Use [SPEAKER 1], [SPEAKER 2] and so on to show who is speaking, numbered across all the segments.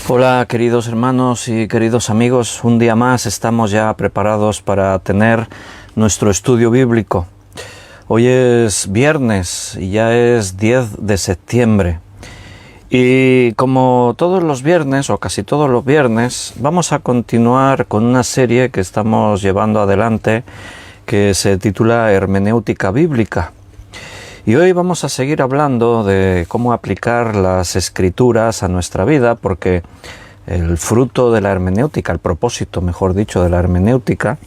[SPEAKER 1] Hola queridos hermanos y queridos amigos, un día más estamos ya preparados para tener nuestro estudio bíblico. Hoy es viernes y ya es 10 de septiembre y como todos los viernes o casi todos los viernes vamos a continuar con una serie que estamos llevando adelante que se titula Hermenéutica Bíblica. Y hoy vamos a seguir hablando de cómo aplicar las escrituras a nuestra vida, porque el fruto de la hermenéutica, el propósito, mejor dicho, de la hermenéutica,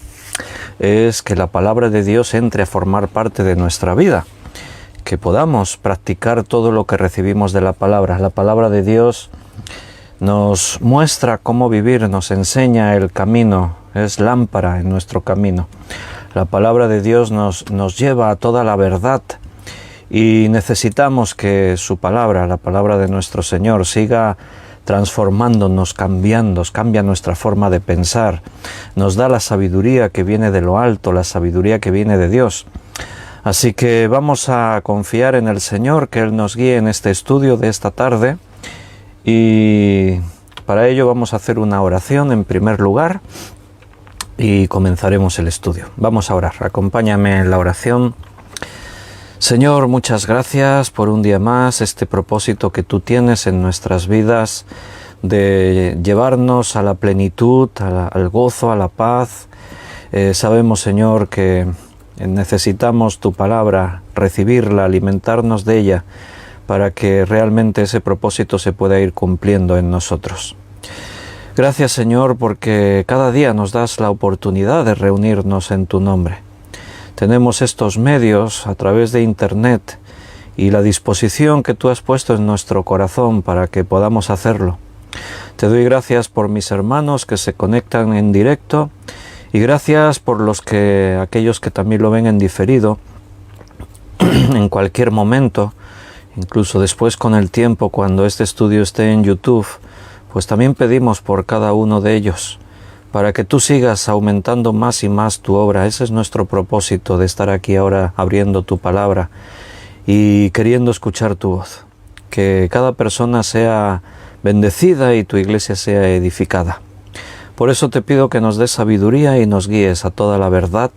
[SPEAKER 1] es que la palabra de Dios entre a formar parte de nuestra vida, que podamos practicar todo lo que recibimos de la palabra. La palabra de Dios nos muestra cómo vivir, nos enseña el camino, es lámpara en nuestro camino. La palabra de Dios nos lleva a toda la verdad. Y necesitamos que su palabra, la palabra de nuestro Señor, siga transformándonos, cambia nuestra forma de pensar, nos da la sabiduría que viene de lo alto, la sabiduría que viene de Dios. Así que vamos a confiar en el Señor, que Él nos guíe en este estudio de esta tarde, y para ello vamos a hacer una oración en primer lugar y comenzaremos el estudio. Vamos a orar, acompáñame en la oración. Señor, muchas gracias por un día más, este propósito que tú tienes en nuestras vidas de llevarnos a la plenitud, al gozo, a la paz. Sabemos, Señor, que necesitamos tu palabra, recibirla, alimentarnos de ella, para que realmente ese propósito se pueda ir cumpliendo en nosotros. Gracias, Señor, porque cada día nos das la oportunidad de reunirnos en tu nombre. Tenemos estos medios a través de Internet y la disposición que tú has puesto en nuestro corazón para que podamos hacerlo. Te doy gracias por mis hermanos que se conectan en directo y gracias por aquellos que también lo ven en diferido en cualquier momento, incluso después con el tiempo cuando este estudio esté en YouTube, pues también pedimos por cada uno de ellos, para que tú sigas aumentando más y más tu obra. Ese es nuestro propósito de estar aquí ahora abriendo tu palabra y queriendo escuchar tu voz. Que cada persona sea bendecida y tu iglesia sea edificada. Por eso te pido que nos des sabiduría y nos guíes a toda la verdad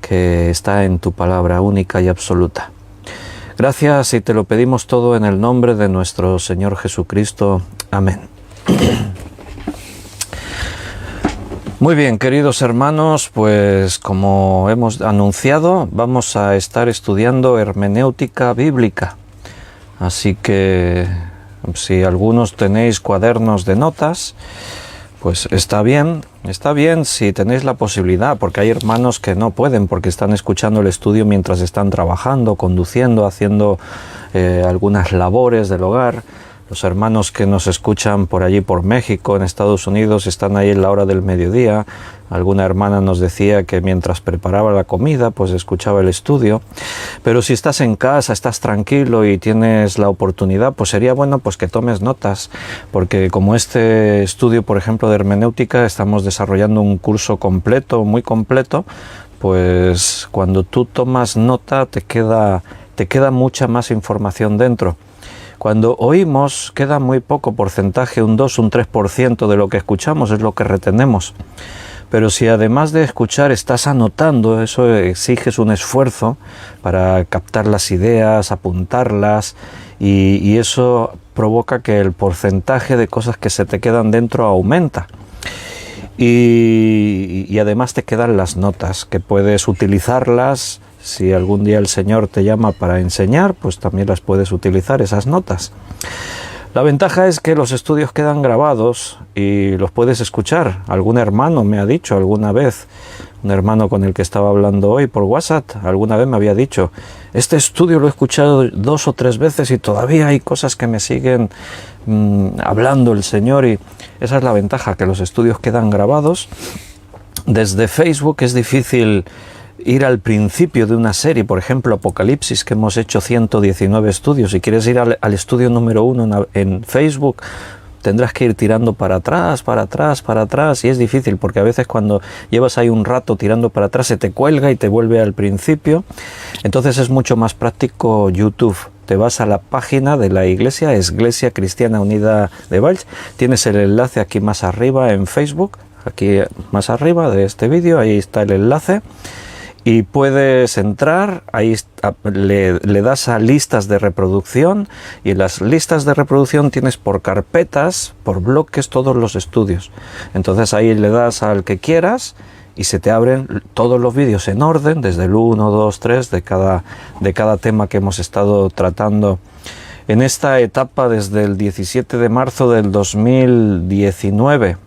[SPEAKER 1] que está en tu palabra única y absoluta. Gracias y te lo pedimos todo en el nombre de nuestro Señor Jesucristo. Amén. Muy bien, queridos hermanos, pues como hemos anunciado, vamos a estar estudiando hermenéutica bíblica. Así que si algunos tenéis cuadernos de notas, pues está bien si tenéis la posibilidad, porque hay hermanos que no pueden porque están escuchando el estudio mientras están trabajando, conduciendo, haciendo algunas labores del hogar. Los hermanos que nos escuchan por allí, por México, en Estados Unidos, están ahí en la hora del mediodía. Alguna hermana nos decía que mientras preparaba la comida, pues escuchaba el estudio. Pero si estás en casa, estás tranquilo y tienes la oportunidad, pues sería bueno pues que tomes notas. Porque como este estudio, por ejemplo, de hermenéutica, estamos desarrollando un curso completo, muy completo, pues cuando tú tomas nota te queda mucha más información dentro. Cuando oímos queda muy poco porcentaje, un 2, un 3% de lo que escuchamos es lo que retenemos. Pero si además de escuchar estás anotando, eso exiges un esfuerzo para captar las ideas, apuntarlas y eso provoca que el porcentaje de cosas que se te quedan dentro aumenta. Y además te quedan las notas, que puedes utilizarlas. Si algún día el Señor te llama para enseñar, pues también las puedes utilizar, esas notas. La ventaja es que los estudios quedan grabados y los puedes escuchar. Algún hermano me ha dicho alguna vez, un hermano con el que estaba hablando hoy por WhatsApp, alguna vez me había dicho, este estudio lo he escuchado 2 o 3 veces y todavía hay cosas que me siguen hablando el Señor, y esa es la ventaja, que los estudios quedan grabados. Desde Facebook es difícil ir al principio de una serie, por ejemplo Apocalipsis, que hemos hecho 119 estudios. Si quieres ir al estudio número 1 en Facebook, tendrás que ir tirando para atrás, y es difícil porque a veces cuando llevas ahí un rato tirando para atrás se te cuelga y te vuelve al principio. Entonces es mucho más práctico YouTube. te vas a la página de la iglesia, es Iglesia Cristiana Unida de Valls. Tienes el enlace aquí más arriba en Facebook, aquí más arriba de este vídeo, ahí está el enlace. Y puedes entrar, ahí le das a listas de reproducción, y en las listas de reproducción tienes por carpetas, por bloques, todos los estudios. Entonces ahí le das al que quieras y se te abren todos los vídeos en orden, desde el 1, 2, 3, de cada tema que hemos estado tratando en esta etapa desde el 17 de marzo del 2019.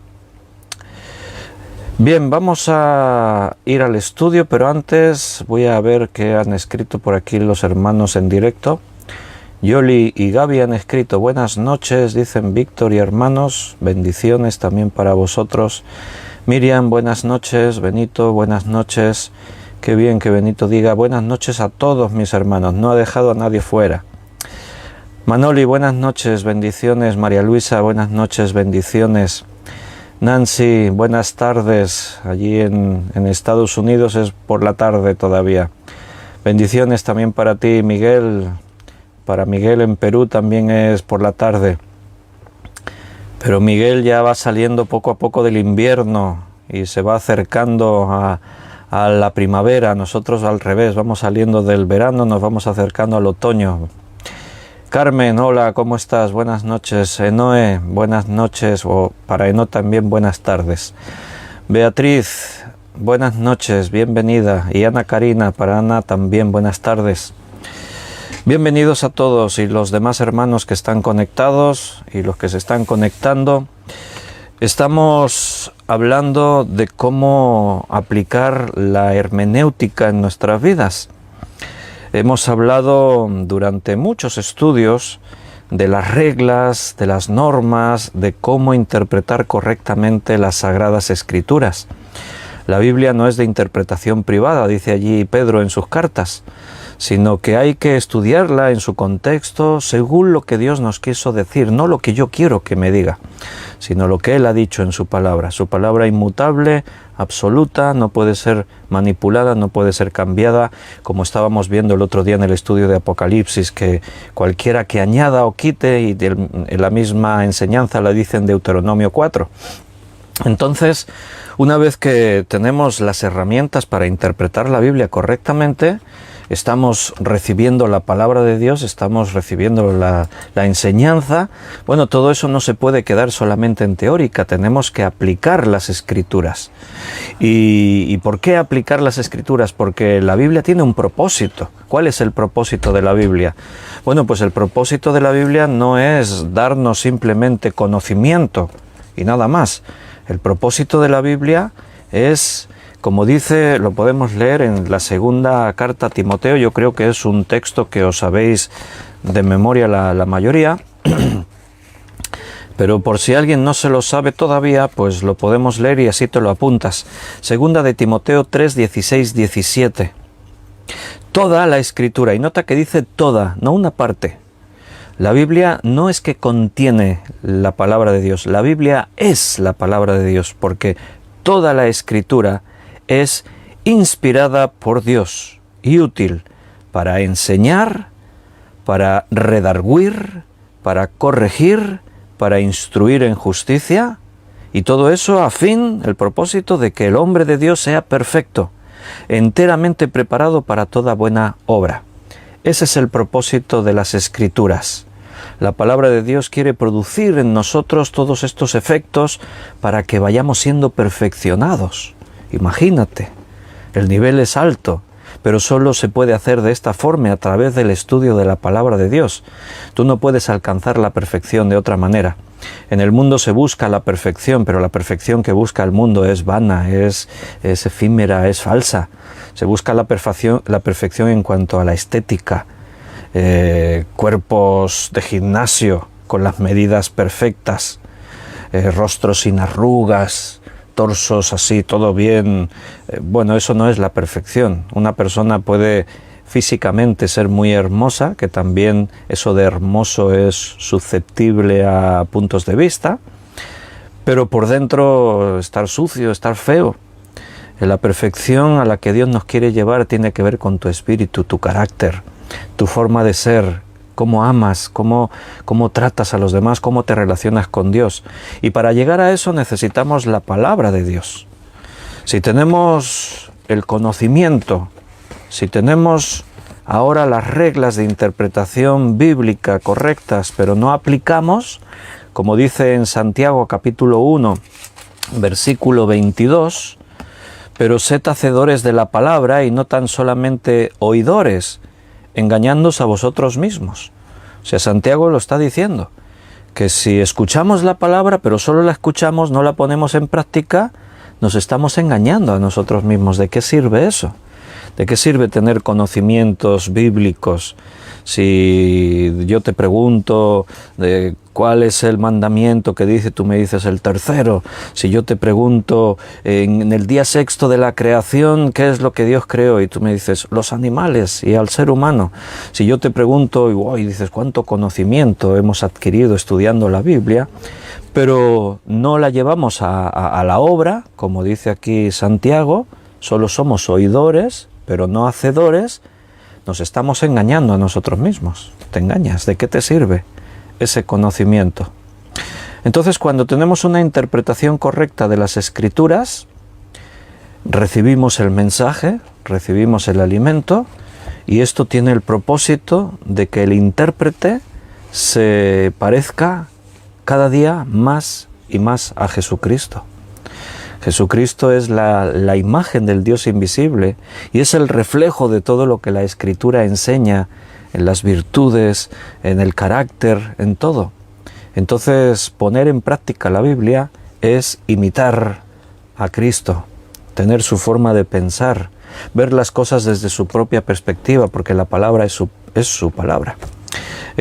[SPEAKER 1] Bien, vamos a ir al estudio, pero antes voy a ver qué han escrito por aquí los hermanos en directo. Yoli y Gaby han escrito: buenas noches, dicen Víctor y hermanos, bendiciones también para vosotros. Miriam, buenas noches. Benito, buenas noches. Qué bien que Benito diga buenas noches a todos mis hermanos, no ha dejado a nadie fuera. Manoli, buenas noches, bendiciones. María Luisa, buenas noches, bendiciones. Nancy, buenas tardes. Allí en Estados Unidos es por la tarde todavía. Bendiciones también para ti, Miguel. Para Miguel en Perú también es por la tarde. Pero Miguel ya va saliendo poco a poco del invierno y se va acercando a la primavera. Nosotros al revés, vamos saliendo del verano, nos vamos acercando al otoño. Carmen, hola, ¿cómo estás? Buenas noches. Enoe, buenas noches, o para Eno también buenas tardes. Beatriz, buenas noches, bienvenida. Y Ana Karina, para Ana también buenas tardes. Bienvenidos a todos y los demás hermanos que están conectados y los que se están conectando. Estamos hablando de cómo aplicar la hermenéutica en nuestras vidas. Hemos hablado durante muchos estudios de las reglas, de las normas, de cómo interpretar correctamente las Sagradas Escrituras. La Biblia no es de interpretación privada, dice allí Pedro en sus cartas, sino que hay que estudiarla en su contexto según lo que Dios nos quiso decir, no lo que yo quiero que me diga, sino lo que Él ha dicho en su palabra inmutable, absoluta, no puede ser manipulada, no puede ser cambiada, como estábamos viendo el otro día en el estudio de Apocalipsis, que cualquiera que añada o quite, y en la misma enseñanza la dice en Deuteronomio 4. Entonces, una vez que tenemos las herramientas para interpretar la Biblia correctamente, estamos recibiendo la palabra de Dios, estamos recibiendo la enseñanza. Bueno, todo eso no se puede quedar solamente en teórica, tenemos que aplicar las Escrituras. ¿Y por qué aplicar las Escrituras? Porque la Biblia tiene un propósito. ¿Cuál es el propósito de la Biblia? Bueno, pues el propósito de la Biblia no es darnos simplemente conocimiento y nada más. El propósito de la Biblia es, como dice, lo podemos leer en la segunda carta a Timoteo. Yo creo que es un texto que os sabéis de memoria la mayoría, pero por si alguien no se lo sabe todavía, pues lo podemos leer y así te lo apuntas. Segunda de Timoteo 3, 16, 17. Toda la Escritura, y nota que dice toda, no una parte. La Biblia no es que contiene la palabra de Dios, la Biblia es la palabra de Dios, porque toda la Escritura es inspirada por Dios y útil para enseñar, para redarguir, para corregir, para instruir en justicia, y todo eso a fin, el propósito de que el hombre de Dios sea perfecto, enteramente preparado para toda buena obra. Ese es el propósito de las Escrituras. La palabra de Dios quiere producir en nosotros todos estos efectos para que vayamos siendo perfeccionados. Imagínate, el nivel es alto, pero solo se puede hacer de esta forma a través del estudio de la palabra de Dios. Tú no puedes alcanzar la perfección de otra manera. En el mundo se busca la perfección, pero la perfección que busca el mundo es vana, es efímera, es falsa. Se busca la perfección en cuanto a la estética, cuerpos de gimnasio con las medidas perfectas, rostros sin arrugas, torsos así, todo bien. Bueno, eso no es la perfección. Una persona puede físicamente ser muy hermosa, que también eso de hermoso es susceptible a puntos de vista, pero por dentro estar sucio, estar feo. La perfección a la que Dios nos quiere llevar tiene que ver con tu espíritu, tu carácter, tu forma de ser, cómo amas, cómo tratas a los demás, cómo te relacionas con Dios. Y para llegar a eso necesitamos la palabra de Dios. Si tenemos el conocimiento, si tenemos ahora las reglas de interpretación bíblica correctas, pero no aplicamos, como dice en Santiago capítulo 1, versículo 22, pero sed hacedores de la palabra y no tan solamente oidores, engañándoos a vosotros mismos. O sea, Santiago lo está diciendo, que si escuchamos la palabra, pero solo la escuchamos, no la ponemos en práctica, nos estamos engañando a nosotros mismos. ¿De qué sirve eso? ¿De qué sirve tener conocimientos bíblicos? Si yo te pregunto de cuál es el mandamiento que dice, tú me dices el tercero. Si yo te pregunto en el día sexto de la creación, ¿qué es lo que Dios creó? Y tú me dices, los animales y al ser humano. Si yo te pregunto y dices, ¿cuánto conocimiento hemos adquirido estudiando la Biblia? Pero no la llevamos a la obra, como dice aquí Santiago, solo somos oidores, pero no hacedores, nos estamos engañando a nosotros mismos. Te engañas. ¿De qué te sirve ese conocimiento? Entonces, cuando tenemos una interpretación correcta de las Escrituras, recibimos el mensaje, recibimos el alimento, y esto tiene el propósito de que el intérprete se parezca cada día más y más a Jesucristo. Jesucristo es la imagen del Dios invisible y es el reflejo de todo lo que la Escritura enseña en las virtudes, en el carácter, en todo. Entonces, poner en práctica la Biblia es imitar a Cristo, tener su forma de pensar, ver las cosas desde su propia perspectiva, porque la palabra es su palabra.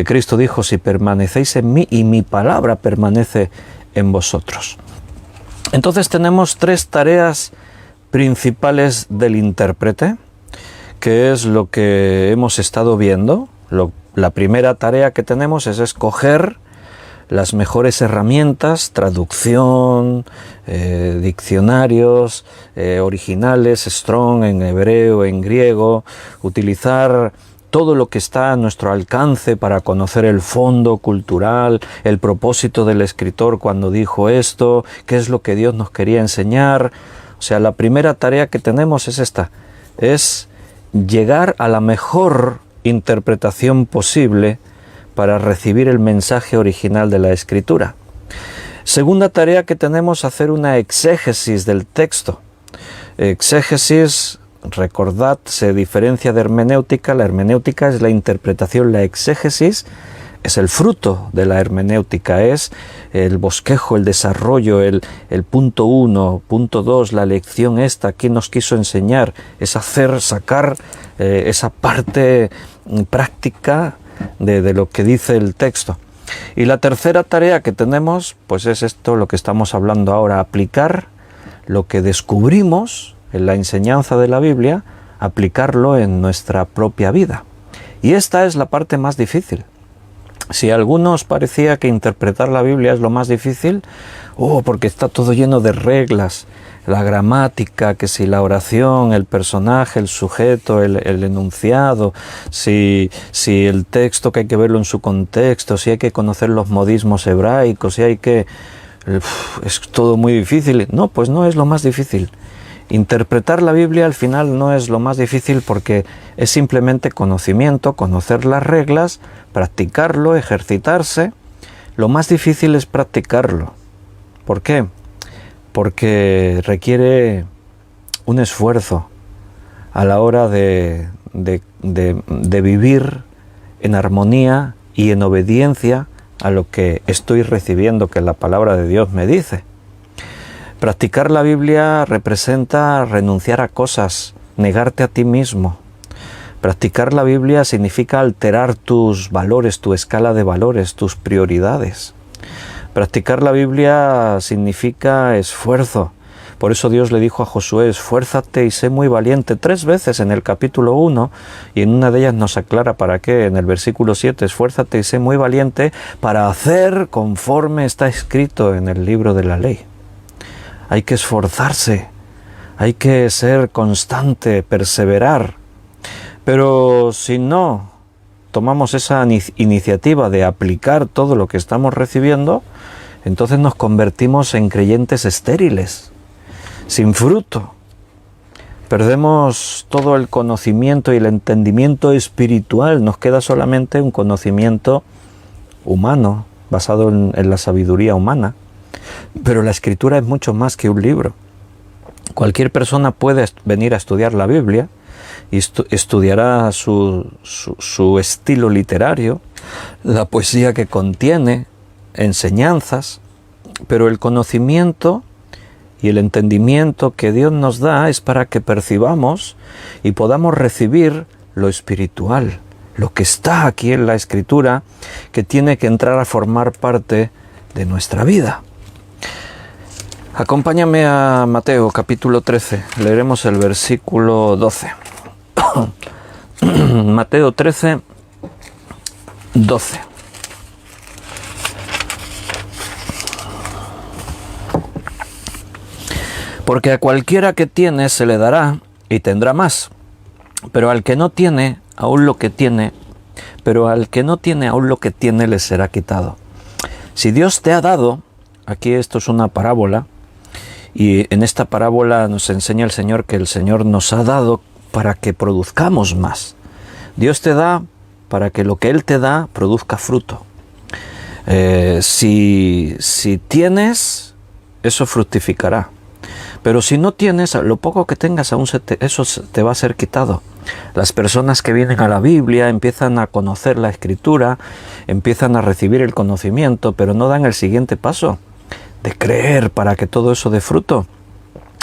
[SPEAKER 1] Cristo dijo, si permanecéis en mí y mi palabra permanece en vosotros. Entonces tenemos tres tareas principales del intérprete, que es lo que hemos estado viendo. La primera tarea que tenemos es escoger las mejores herramientas, traducción, diccionarios originales, Strong en hebreo, en griego, utilizar todo lo que está a nuestro alcance para conocer el fondo cultural, el propósito del escritor cuando dijo esto, qué es lo que Dios nos quería enseñar. O sea, la primera tarea que tenemos es esta, es llegar a la mejor interpretación posible para recibir el mensaje original de la Escritura. Segunda tarea que tenemos, hacer una exégesis del texto. Exégesis, recordad, se diferencia de hermenéutica. La hermenéutica es la interpretación, la exégesis es el fruto de la hermenéutica, es el bosquejo, el desarrollo, el punto 1, punto 2, la lección esta, ¿qué nos quiso enseñar? Es sacar esa parte práctica de lo que dice el texto. Y la tercera tarea que tenemos, pues es esto, lo que estamos hablando ahora, aplicar lo que descubrimos en la enseñanza de la Biblia, aplicarlo en nuestra propia vida. Y esta es la parte más difícil. Si a algunos parecía que interpretar la Biblia es lo más difícil, porque está todo lleno de reglas, la gramática, que si la oración, el personaje, el sujeto, el enunciado, si el texto que hay que verlo en su contexto, si hay que conocer los modismos hebraicos, si hay que... es todo muy difícil. No, pues no es lo más difícil. Interpretar la Biblia al final no es lo más difícil porque es simplemente conocimiento, conocer las reglas, practicarlo, ejercitarse. Lo más difícil es practicarlo. ¿Por qué? Porque requiere un esfuerzo a la hora de vivir en armonía y en obediencia a lo que estoy recibiendo, que la palabra de Dios me dice. Practicar la Biblia representa renunciar a cosas, negarte a ti mismo. Practicar la Biblia significa alterar tus valores, tu escala de valores, tus prioridades. Practicar la Biblia significa esfuerzo. Por eso Dios le dijo a Josué, esfuérzate y sé muy valiente, 3 veces en el capítulo 1, y en una de ellas nos aclara para qué, en el versículo 7, esfuérzate y sé muy valiente para hacer conforme está escrito en el libro de la ley. Hay que esforzarse, hay que ser constante, perseverar. Pero si no tomamos esa iniciativa de aplicar todo lo que estamos recibiendo, entonces nos convertimos en creyentes estériles, sin fruto. Perdemos todo el conocimiento y el entendimiento espiritual, nos queda solamente un conocimiento humano, basado en la sabiduría humana. Pero la Escritura es mucho más que un libro. Cualquier persona puede venir a estudiar la Biblia y estudiará su estilo literario, la poesía que contiene, enseñanzas, pero el conocimiento y el entendimiento que Dios nos da es para que percibamos y podamos recibir lo espiritual, lo que está aquí en la Escritura, que tiene que entrar a formar parte de nuestra vida. Acompáñame a Mateo capítulo 13, leeremos el versículo 12. Mateo 13, 12. Porque a cualquiera que tiene se le dará y tendrá más, pero al que no tiene, aún lo que tiene, le será quitado. Si Dios te ha dado, aquí esto es una parábola, y en esta parábola nos enseña el Señor que el Señor nos ha dado para que produzcamos más. Dios te da para que lo que Él te da produzca fruto. Si tienes, eso fructificará. Pero si no tienes, lo poco que tengas aún eso te va a ser quitado. Las personas que vienen a la Biblia empiezan a conocer la Escritura, empiezan a recibir el conocimiento, pero no dan el siguiente paso de creer para que todo eso dé fruto.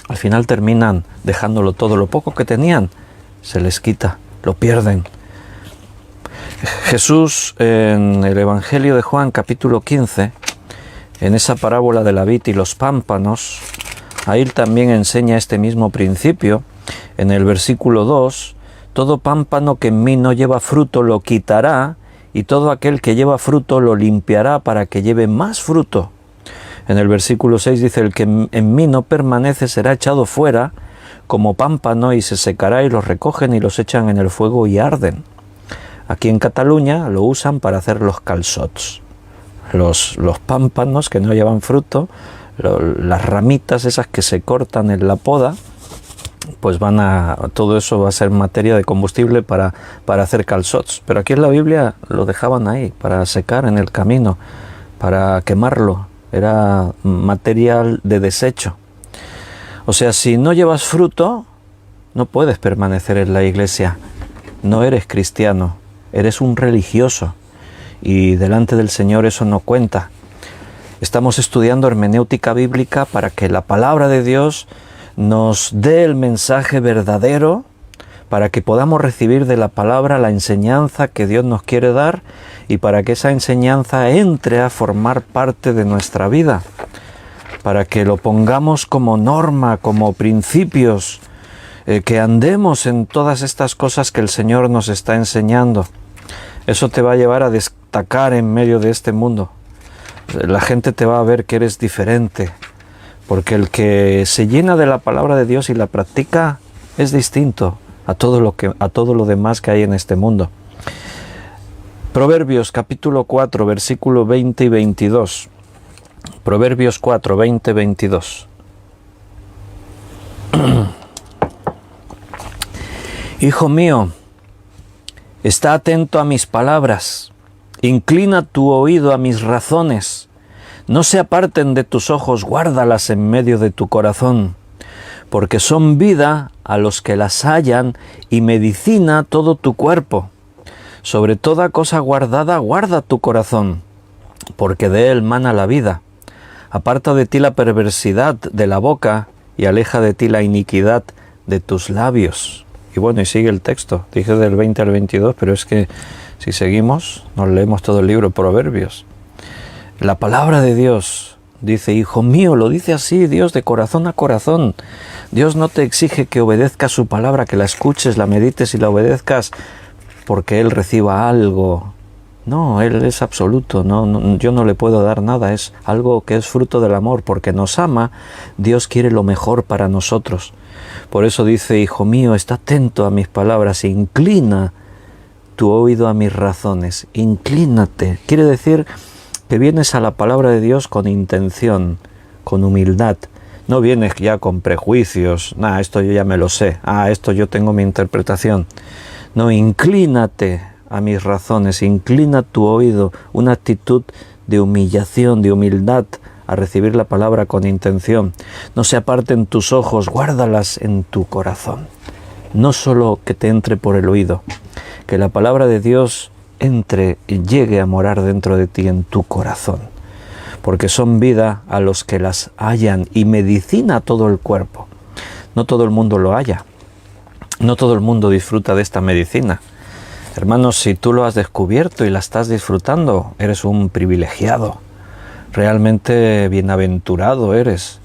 [SPEAKER 1] Al final terminan dejándolo todo, lo poco que tenían se les quita, lo pierden. Jesús en el Evangelio de Juan capítulo 15, en esa parábola de la vid y los pámpanos, ahí también enseña este mismo principio. En el versículo 2, todo pámpano que en mí no lleva fruto lo quitará, y todo aquel que lleva fruto lo limpiará para que lleve más fruto. En el versículo 6 dice, el que en mí no permanece será echado fuera como pámpano y se secará, y los recogen y los echan en el fuego y arden. Aquí en Cataluña lo usan para hacer los calçots. Los pámpanos que no llevan fruto, las ramitas esas que se cortan en la poda, pues todo eso va a ser materia de combustible para hacer calçots. Pero aquí en la Biblia lo dejaban ahí, para secar en el camino, para quemarlo. Era material de desecho. O sea, si no llevas fruto, no puedes permanecer en la iglesia. No eres cristiano, eres un religioso. Y delante del Señor eso no cuenta. Estamos estudiando hermenéutica bíblica para que la palabra de Dios nos dé el mensaje verdadero, para que podamos recibir de la palabra la enseñanza que Dios nos quiere dar y para que esa enseñanza entre a formar parte de nuestra vida, para que lo pongamos como norma, como principios, que andemos en todas estas cosas que el Señor nos está enseñando. Eso te va a llevar a destacar en medio de este mundo. La gente te va a ver que eres diferente, porque el que se llena de la palabra de Dios y la practica es distinto a todo lo demás que hay en este mundo. Proverbios capítulo 4, versículo 20 y 22. Proverbios 4, 20, 22. Hijo mío, está atento a mis palabras, inclina tu oído a mis razones, no se aparten de tus ojos, guárdalas en medio de tu corazón, porque son vida a los que las hallan y medicina todo tu cuerpo. Sobre toda cosa guardada, guarda tu corazón, porque de él mana la vida. Aparta de ti la perversidad de la boca y aleja de ti la iniquidad de tus labios. Y bueno, y sigue el texto, dije del 20 al 22, pero es que si seguimos, nos leemos todo el libro de Proverbios. La palabra de Dios dice, hijo mío, lo dice así Dios de corazón a corazón. Dios no te exige que obedezcas su palabra, que la escuches, la medites y la obedezcas porque Él reciba algo. No, Él es absoluto, yo no le puedo dar nada, es algo que es fruto del amor, porque nos ama, Dios quiere lo mejor para nosotros. Por eso dice, hijo mío, está atento a mis palabras, inclina tu oído a mis razones. Inclínate. Quiere decir que vienes a la palabra de Dios con intención, con humildad. No vienes ya con prejuicios. Esto yo ya me lo sé. Esto yo tengo mi interpretación. No, inclínate a mis razones. Inclina tu oído. Una actitud de humillación, de humildad, a recibir la palabra con intención. No se aparten tus ojos, guárdalas en tu corazón. No solo que te entre por el oído, que la palabra de Dios entre y llegue a morar dentro de ti en tu corazón, porque son vida a los que las hallan y medicina a todo el cuerpo. No todo el mundo lo halla, no todo el mundo disfruta de esta medicina. Hermanos, si tú lo has descubierto y la estás disfrutando, eres un privilegiado. Realmente bienaventurado eres,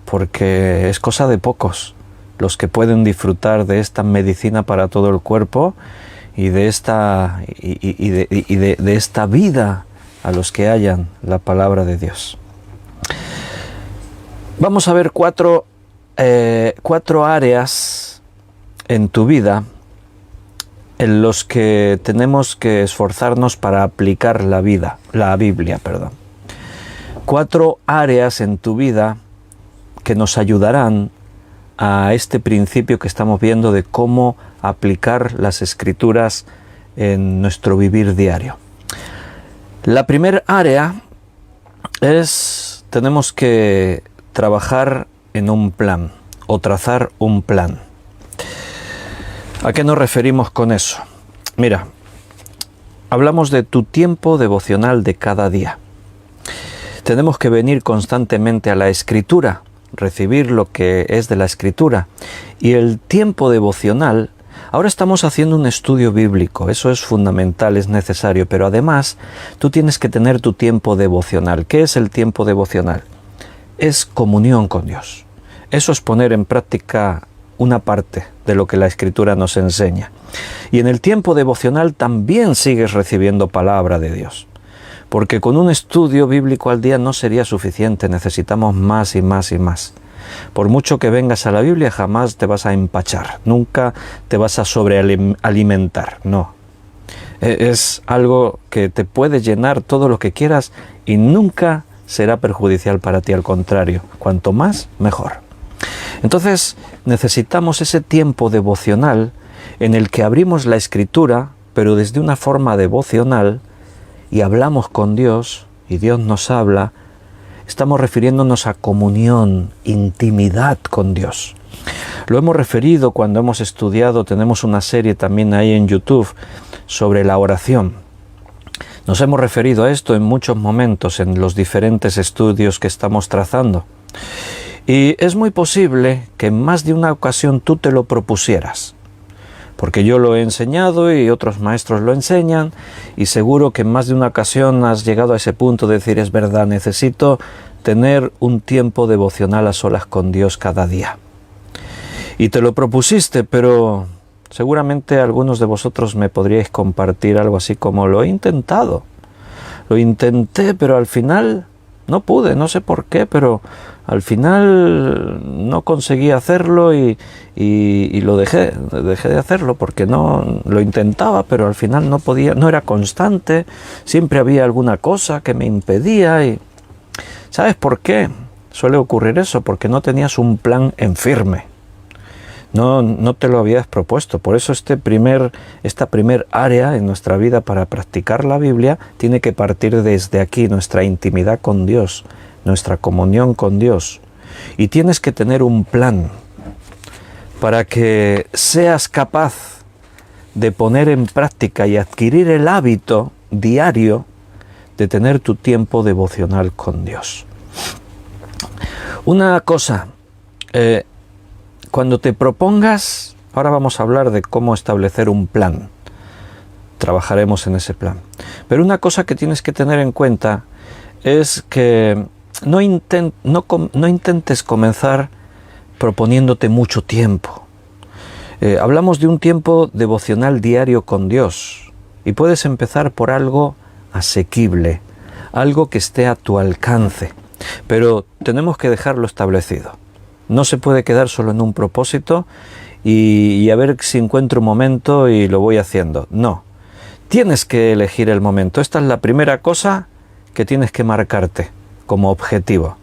[SPEAKER 1] porque es cosa de pocos los que pueden disfrutar de esta medicina para todo el cuerpo y de esta vida a los que hallan la palabra de Dios. Vamos a ver cuatro áreas en tu vida en los que tenemos que esforzarnos para aplicar la Biblia. 4 áreas en tu vida que nos ayudarán a este principio que estamos viendo de cómo aplicar las Escrituras en nuestro vivir diario. La primera área es, tenemos que trabajar en un plan o trazar un plan. ¿A qué nos referimos con eso? Mira, hablamos de tu tiempo devocional de cada día. Tenemos que venir constantemente a la Escritura, recibir lo que es de la Escritura. Y el tiempo devocional, ahora estamos haciendo un estudio bíblico, eso es fundamental, es necesario, pero además tú tienes que tener tu tiempo devocional. ¿Qué es el tiempo devocional? Es comunión con Dios. Eso es poner en práctica una parte de lo que la Escritura nos enseña. Y en el tiempo devocional también sigues recibiendo palabra de Dios. Porque con un estudio bíblico al día no sería suficiente, necesitamos más y más y más. Por mucho que vengas a la Biblia, jamás te vas a empachar, nunca te vas a sobrealimentar, no. Es algo que te puede llenar todo lo que quieras y nunca será perjudicial para ti, al contrario, cuanto más, mejor. Entonces, necesitamos ese tiempo devocional en el que abrimos la Escritura, pero desde una forma devocional, y hablamos con Dios, y Dios nos habla. Estamos refiriéndonos a comunión, intimidad con Dios. Lo hemos referido cuando hemos estudiado, tenemos una serie también ahí en YouTube sobre la oración. Nos hemos referido a esto en muchos momentos en los diferentes estudios que estamos trazando. Y es muy posible que en más de una ocasión tú te lo propusieras. Porque yo lo he enseñado y otros maestros lo enseñan, y seguro que en más de una ocasión has llegado a ese punto de decir, es verdad, necesito tener un tiempo devocional a solas con Dios cada día. Y te lo propusiste, pero seguramente algunos de vosotros me podríais compartir algo así como, lo he intentado. Lo intenté, pero al final no pude, no sé por qué, pero al final no conseguí hacerlo y lo dejé de hacerlo porque no lo intentaba, pero al final no podía, no era constante, siempre había alguna cosa que me impedía. Y ¿sabes por qué suele ocurrir eso? Porque no tenías un plan en firme. No te lo habías propuesto. Por eso esta primer área en nuestra vida para practicar la Biblia tiene que partir desde aquí, nuestra intimidad con Dios, nuestra comunión con Dios. Y tienes que tener un plan para que seas capaz de poner en práctica y adquirir el hábito diario de tener tu tiempo devocional con Dios. Una cosa, cuando te propongas, ahora vamos a hablar de cómo establecer un plan. Trabajaremos en ese plan. Pero una cosa que tienes que tener en cuenta es que no intentes comenzar proponiéndote mucho tiempo. Hablamos de un tiempo devocional diario con Dios. Y puedes empezar por algo asequible, algo que esté a tu alcance. Pero tenemos que dejarlo establecido. No se puede quedar solo en un propósito y a ver si encuentro un momento y lo voy haciendo. No, Tienes que elegir el momento. Esta es la primera cosa que tienes que marcarte como objetivo.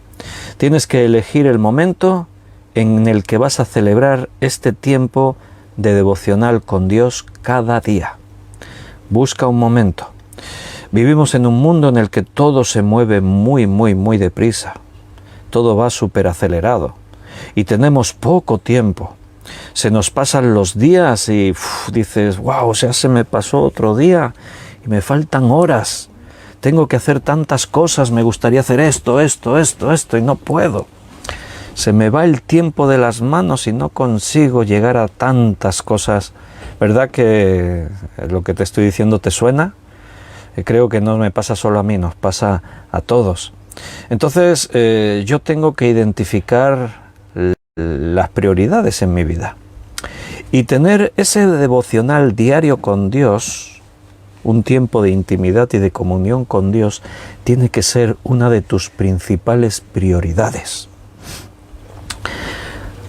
[SPEAKER 1] Tienes que elegir el momento en el que vas a celebrar este tiempo de devocional con Dios cada día. Busca un momento. Vivimos en un mundo en el que todo se mueve muy deprisa. Todo va súper acelerado y tenemos poco tiempo. Se nos pasan los días y dices, wow, o sea, se me pasó otro día y me faltan horas. Tengo que hacer tantas cosas, me gustaría hacer esto y no puedo. Se me va el tiempo de las manos y no consigo llegar a tantas cosas. ¿Verdad que lo que te estoy diciendo te suena? Creo que no me pasa solo a mí, nos pasa a todos. Entonces, yo tengo que identificar las prioridades en mi vida. Y tener ese devocional diario con Dios, un tiempo de intimidad y de comunión con Dios, tiene que ser una de tus principales prioridades.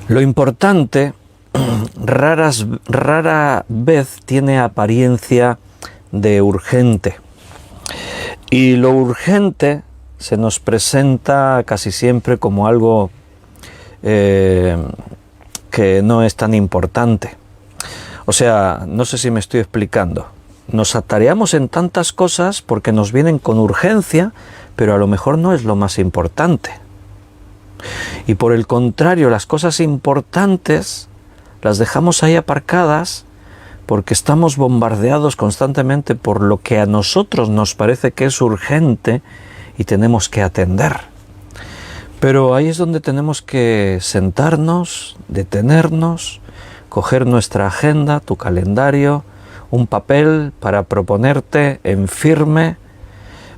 [SPEAKER 1] Lo importante rara vez tiene apariencia de urgente. Y lo urgente se nos presenta casi siempre como algo que no es tan importante. O sea, no sé si me estoy explicando. Nos atareamos en tantas cosas porque nos vienen con urgencia, pero a lo mejor no es lo más importante. Y por el contrario, las cosas importantes las dejamos ahí aparcadas porque estamos bombardeados constantemente por lo que a nosotros nos parece que es urgente y tenemos que atender. Pero ahí es donde tenemos que sentarnos, detenernos, coger nuestra agenda, tu calendario, un papel para proponerte en firme,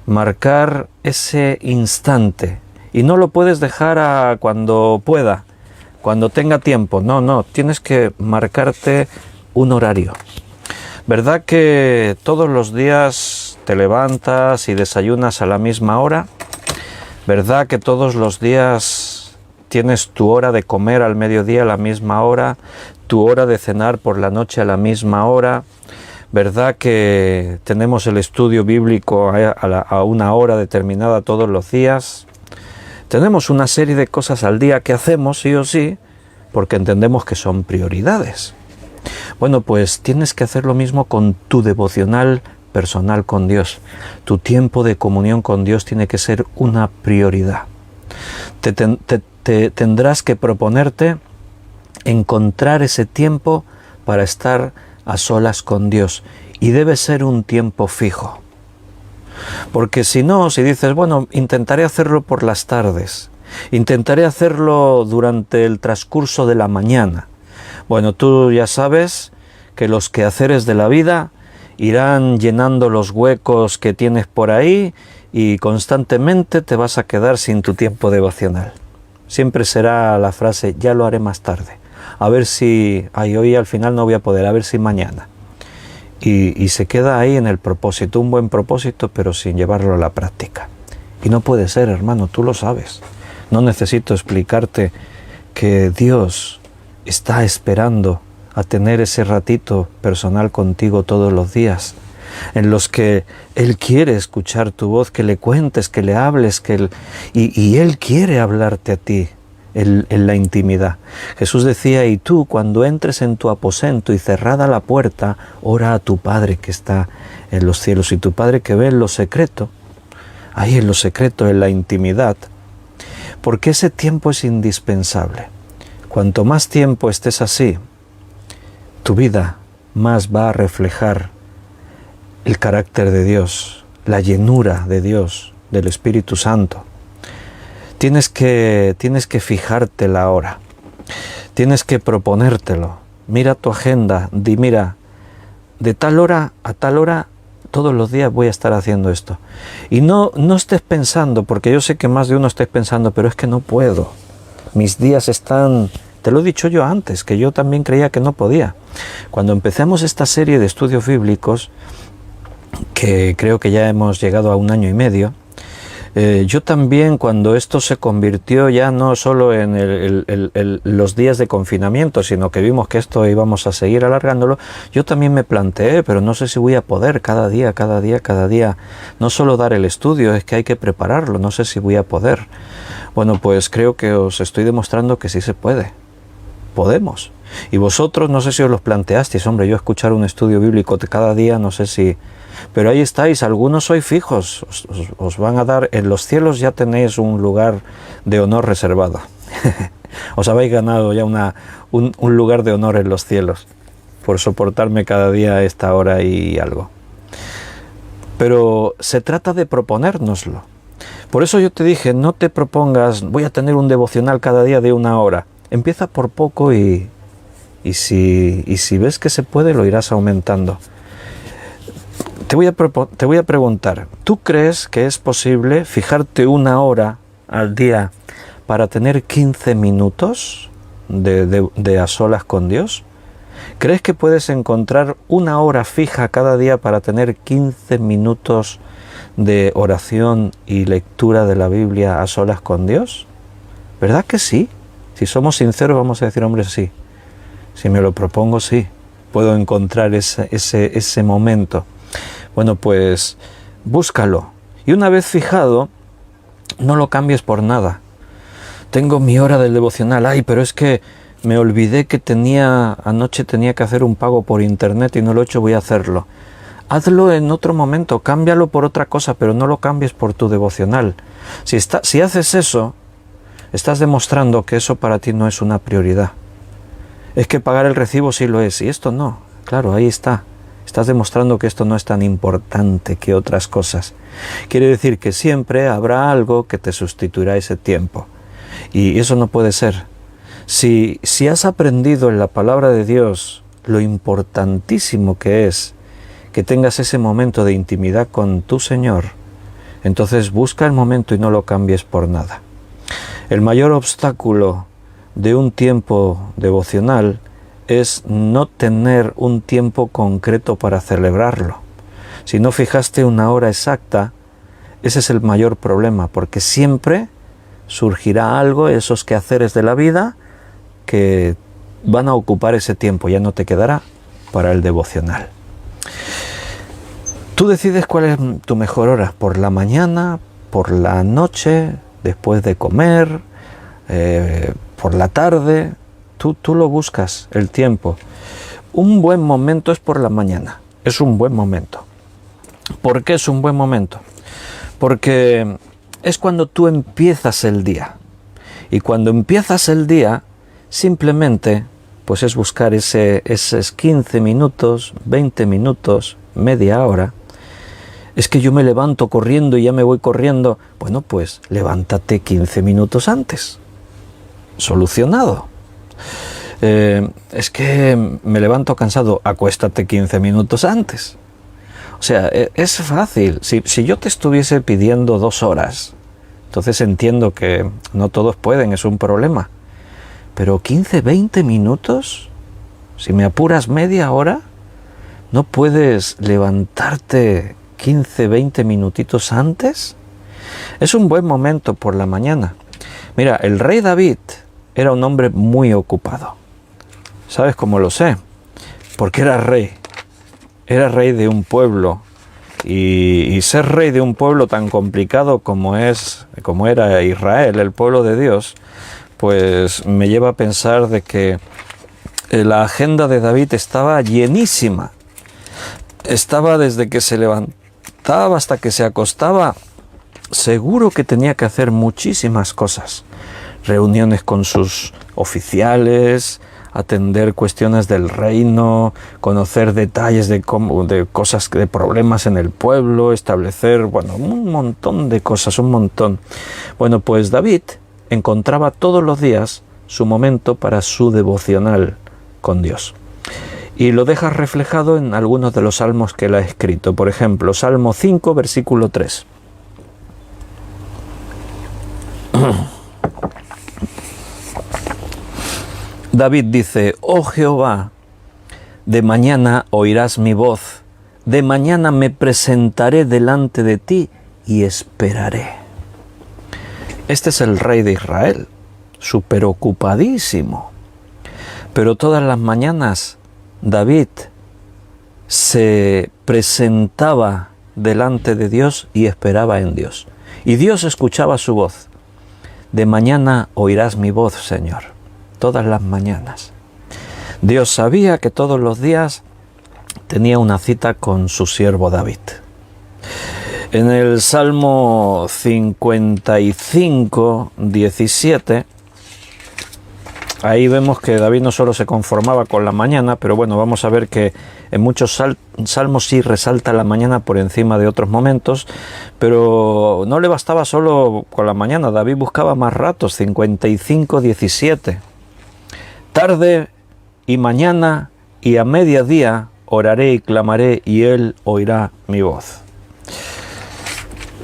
[SPEAKER 1] marcar ese instante. Y no lo puedes dejar a cuando pueda, cuando tenga tiempo. No, tienes que marcarte un horario. ¿Verdad que todos los días te levantas y desayunas a la misma hora? ¿Verdad que todos los días tienes tu hora de comer al mediodía a la misma hora, tu hora de cenar por la noche a la misma hora? ¿Verdad que tenemos el estudio bíblico a una hora determinada todos los días? Tenemos una serie de cosas al día que hacemos sí o sí porque entendemos que son prioridades. Bueno, pues tienes que hacer lo mismo con tu devocional personal con Dios. Tu tiempo de comunión con Dios tiene que ser una prioridad. Tendrás que proponerte encontrar ese tiempo para estar a solas con Dios y debe ser un tiempo fijo. Porque si no, si dices, bueno, intentaré hacerlo por las tardes, intentaré hacerlo durante el transcurso de la mañana. Bueno, tú ya sabes que los quehaceres de la vida irán llenando los huecos que tienes por ahí y constantemente te vas a quedar sin tu tiempo devocional. Siempre será la frase, ya lo haré más tarde. A ver si, hoy al final no voy a poder, a ver si mañana. Y se queda ahí en el propósito, un buen propósito, pero sin llevarlo a la práctica. Y no puede ser, hermano, tú lo sabes. No necesito explicarte que Dios está esperando a tener ese ratito personal contigo todos los días, en los que Él quiere escuchar tu voz, que le cuentes, que le hables, y Él quiere hablarte a ti en la intimidad. Jesús decía, y tú cuando entres en tu aposento y cerrada la puerta, ora a tu Padre que está en los cielos, y tu Padre que ve en lo secreto, ahí en lo secreto, en la intimidad, porque ese tiempo es indispensable. Cuanto más tiempo estés así, tu vida más va a reflejar el carácter de Dios, la llenura de Dios, del Espíritu Santo. Tienes que fijarte la hora, tienes que proponértelo. Mira tu agenda, mira, de tal hora a tal hora, todos los días voy a estar haciendo esto. Y no estés pensando, porque yo sé que más de uno estés pensando, pero es que no puedo. Mis días están... Te lo he dicho yo antes, que yo también creía que no podía. Cuando empezamos esta serie de estudios bíblicos, que creo que ya hemos llegado a 1 año y medio, Yo también, cuando esto se convirtió ya no solo en los días de confinamiento, sino que vimos que esto íbamos a seguir alargándolo, yo también me planteé, pero no sé si voy a poder cada día, no solo dar el estudio, es que hay que prepararlo, no sé si voy a poder. Bueno, pues creo que os estoy demostrando que sí se puede, podemos. Y vosotros, no sé si os los planteasteis, hombre, yo escuchar un estudio bíblico cada día, no sé si... Pero ahí estáis, algunos sois fijos, os van a dar, en los cielos ya tenéis un lugar de honor reservado. Os habéis ganado ya un lugar de honor en los cielos, por soportarme cada día a esta hora y algo. Pero se trata de proponérnoslo. Por eso yo te dije, no te propongas, voy a tener un devocional cada día de 1 hora. Empieza por poco y si ves que se puede, lo irás aumentando. Te voy a preguntar, ¿tú crees que es posible fijarte 1 hora al día para tener 15 minutos de a solas con Dios? ¿Crees que puedes encontrar 1 hora fija cada día para tener 15 minutos de oración y lectura de la Biblia a solas con Dios? ¿Verdad que sí? Si somos sinceros vamos a decir, hombre, sí. Si me lo propongo, sí. Puedo encontrar ese momento. Bueno, pues búscalo. Y una vez fijado, no lo cambies por nada. Tengo mi hora del devocional. Ay, pero es que me olvidé que anoche tenía que hacer un pago por internet y no lo he hecho, voy a hacerlo. Hazlo en otro momento, cámbialo por otra cosa, pero no lo cambies por tu devocional. Si haces eso, estás demostrando que eso para ti no es una prioridad. Es que pagar el recibo sí lo es, y esto no. Claro, ahí está. Estás demostrando que esto no es tan importante que otras cosas. Quiere decir que siempre habrá algo que te sustituirá ese tiempo. Y eso no puede ser. Si has aprendido en la palabra de Dios lo importantísimo que es que tengas ese momento de intimidad con tu Señor, entonces busca el momento y no lo cambies por nada. El mayor obstáculo de un tiempo devocional es no tener un tiempo concreto para celebrarlo. Si no fijaste 1 hora exacta, ese es el mayor problema, porque siempre surgirá algo, esos quehaceres de la vida, que van a ocupar ese tiempo, ya no te quedará para el devocional. Tú decides cuál es tu mejor hora, por la mañana, por la noche, después de comer, por la tarde. Tú lo buscas, el tiempo. Un buen momento es por la mañana, es un buen momento. ¿Por qué es un buen momento? Porque es cuando tú empiezas el día. Y cuando empiezas el día, simplemente pues es buscar esos 15 minutos, 20 minutos, media hora. Es que yo me levanto corriendo y ya me voy corriendo. Bueno, pues levántate 15 minutos antes. Solucionado. Es que me levanto cansado, acuéstate 15 minutos antes. O sea, es fácil. Si yo te estuviese pidiendo 2 horas, entonces entiendo que no todos pueden, es un problema. Pero 15, 20 minutos, si me apuras media hora, ¿no puedes levantarte 15, 20 minutitos antes? Es un buen momento por la mañana. Mira, el rey David era un hombre muy ocupado. ¿Sabes cómo lo sé? Porque era rey. Era rey de un pueblo. Y ser rey de un pueblo tan complicado como era Israel, el pueblo de Dios, pues me lleva a pensar de que la agenda de David estaba llenísima. Estaba desde que se levantaba hasta que se acostaba. Seguro que tenía que hacer muchísimas cosas. Reuniones con sus oficiales, atender cuestiones del reino, conocer detalles de cosas, de problemas en el pueblo, establecer, bueno, un montón de cosas, un montón. Bueno, pues David encontraba todos los días su momento para su devocional con Dios. Y lo deja reflejado en algunos de los salmos que él ha escrito. Por ejemplo, Salmo 5, versículo 3. David dice: oh Jehová, de mañana oirás mi voz, de mañana me presentaré delante de ti y esperaré. Este es el rey de Israel, súper ocupadísimo. Pero todas las mañanas David se presentaba delante de Dios y esperaba en Dios. Y Dios escuchaba su voz. De mañana oirás mi voz, Señor, todas las mañanas. Dios sabía que todos los días tenía una cita con su siervo David. En el Salmo 55, 17, ahí vemos que David no solo se conformaba con la mañana, pero bueno, vamos a ver que en muchos salmos sí resalta la mañana por encima de otros momentos, pero no le bastaba solo con la mañana, David buscaba más ratos. 55, 17. Tarde y mañana y a mediodía oraré y clamaré y él oirá mi voz.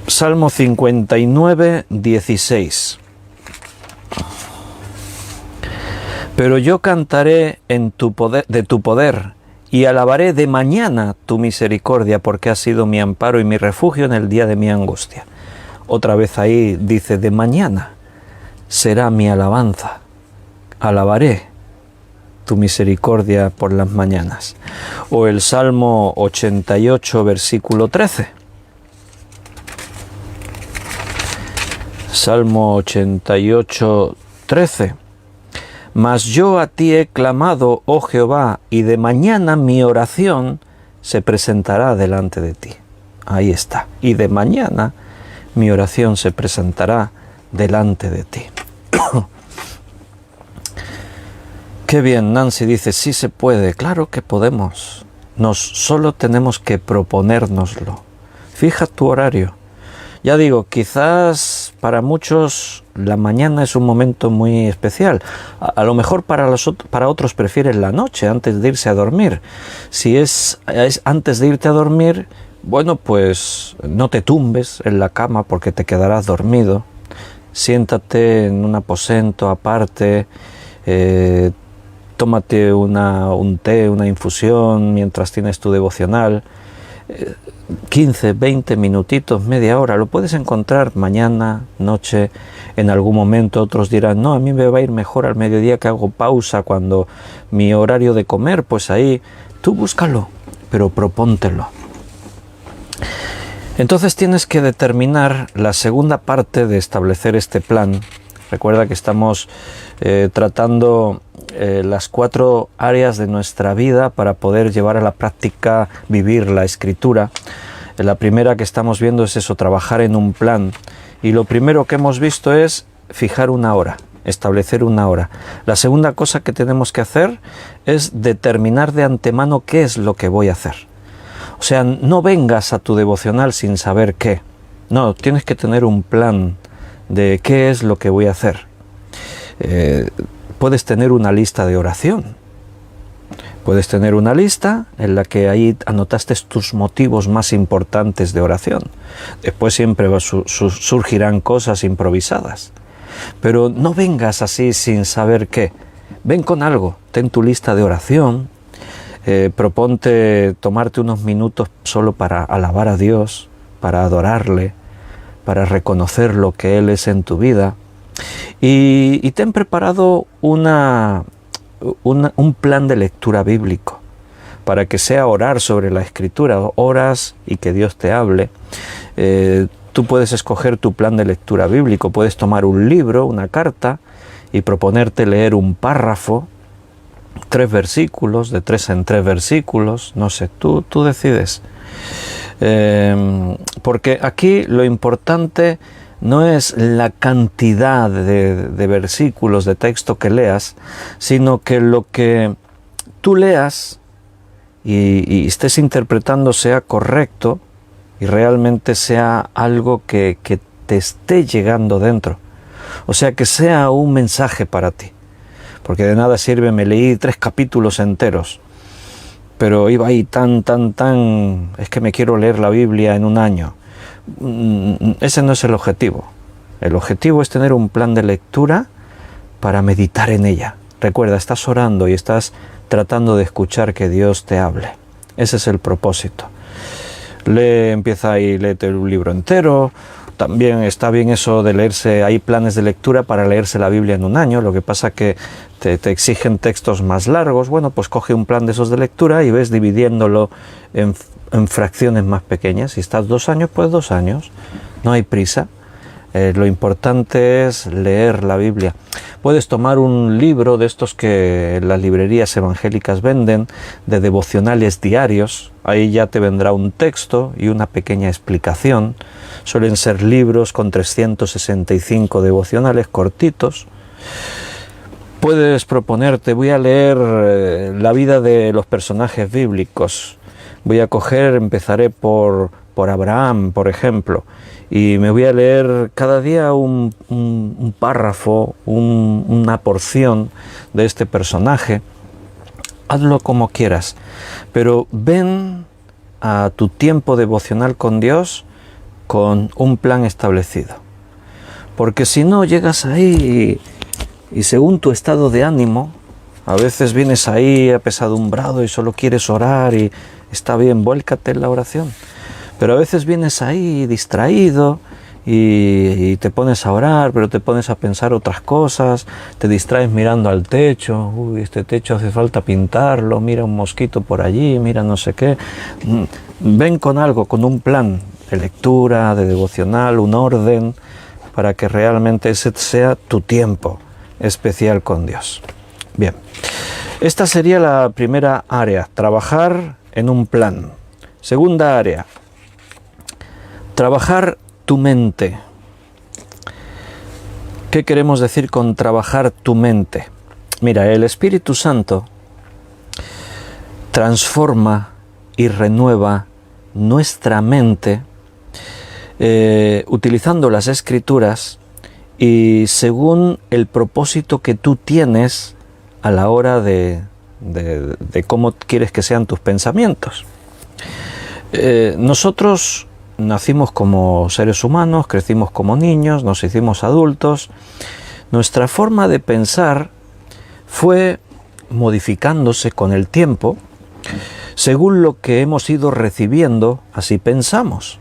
[SPEAKER 1] Salmo 59, 16. Pero yo cantaré en tu poder, de tu poder, y alabaré de mañana tu misericordia, porque has sido mi amparo y mi refugio en el día de mi angustia. Otra vez ahí dice, de mañana será mi alabanza. Alabaré tu misericordia por las mañanas. O el Salmo 88, versículo 13. Salmo 88, 13. Mas yo a ti he clamado, oh Jehová, y de mañana mi oración se presentará delante de ti. Ahí está. Y de mañana mi oración se presentará delante de ti. Qué bien, Nancy dice, sí se puede, claro que podemos. Solo tenemos que proponérnoslo. Fija tu horario. Ya digo, quizás para muchos la mañana es un momento muy especial. A lo mejor para otros prefieren la noche, antes de irse a dormir. Si es antes de irte a dormir, bueno, pues no te tumbes en la cama porque te quedarás dormido. Siéntate en un aposento aparte, tómate un té, una infusión mientras tienes tu devocional. 15, 20 minutitos, media hora, lo puedes encontrar mañana, noche, en algún momento. Otros dirán, no, a mí me va a ir mejor al mediodía que hago pausa cuando mi horario de comer, pues ahí, tú búscalo, pero propóntelo. Entonces tienes que determinar la segunda parte de establecer este plan. Recuerda que estamos tratando las 4 áreas de nuestra vida para poder llevar a la práctica, vivir la Escritura. La primera que estamos viendo es eso, trabajar en un plan. Y lo primero que hemos visto es fijar una hora, establecer una hora. La segunda cosa que tenemos que hacer es determinar de antemano qué es lo que voy a hacer. O sea, no vengas a tu devocional sin saber qué. No, tienes que tener un plan de qué es lo que voy a hacer. Puedes tener una lista de oración. Puedes tener una lista en la que ahí anotaste tus motivos más importantes de oración. Después siempre surgirán cosas improvisadas. Pero no vengas así sin saber qué. Ven con algo. Ten tu lista de oración. Proponte tomarte unos minutos solo para alabar a Dios, para adorarle, para reconocer lo que Él es en tu vida. Y ten preparado un plan de lectura bíblico para que sea orar sobre la Escritura, oras y que Dios te hable. Tú puedes escoger tu plan de lectura bíblico, puedes tomar un libro, una carta y proponerte leer un párrafo, 3 versículos, de 3 en 3 versículos, no sé, tú decides. Porque aquí lo importante no es la cantidad de versículos de texto que leas, sino que lo que tú leas y estés interpretando sea correcto y realmente sea algo que te esté llegando dentro. O sea, que sea un mensaje para ti. Porque de nada sirve, me leí 3 capítulos enteros, pero iba ahí es que me quiero leer la Biblia en un año. Ese no es el objetivo. El objetivo es tener un plan de lectura para meditar en ella. Recuerda, estás orando y estás tratando de escuchar que Dios te hable. Ese es el propósito. Empieza ahí, léete un libro entero, también está bien eso de leerse, hay planes de lectura para leerse la Biblia en un año, lo que pasa que te exigen textos más largos. Bueno, pues coge un plan de esos de lectura y ves dividiéndolo en fracciones más pequeñas. Si estás 2 años, pues 2 años, no hay prisa. Lo importante es leer la Biblia. Puedes tomar un libro de estos que las librerías evangélicas venden, de devocionales diarios. Ahí ya te vendrá un texto y una pequeña explicación. Suelen ser libros con 365 devocionales cortitos. Puedes proponerte, voy a leer la vida de los personajes bíblicos. Empezaré por Abraham, por ejemplo, y me voy a leer cada día un párrafo, una porción de este personaje. Hazlo como quieras, pero ven a tu tiempo devocional con Dios con un plan establecido. Porque si no, llegas ahí y según tu estado de ánimo, a veces vienes ahí apesadumbrado y solo quieres orar, y está bien, vuélcate en la oración. Pero a veces vienes ahí distraído y te pones a orar, pero te pones a pensar otras cosas, te distraes mirando al techo. Uy, este techo hace falta pintarlo, mira un mosquito por allí, mira no sé qué. Ven con algo, con un plan de lectura, de devocional, un orden, para que realmente ese sea tu tiempo especial con Dios. Bien, esta sería la primera área, trabajar en un plan. Segunda área, trabajar tu mente. ¿Qué queremos decir con trabajar tu mente? Mira, el Espíritu Santo transforma y renueva nuestra mente utilizando las Escrituras y según el propósito que tú tienes a la hora de cómo quieres que sean tus pensamientos. Nosotros nacimos como seres humanos, crecimos como niños, nos hicimos adultos. Nuestra forma de pensar fue modificándose con el tiempo. Según lo que hemos ido recibiendo, así pensamos.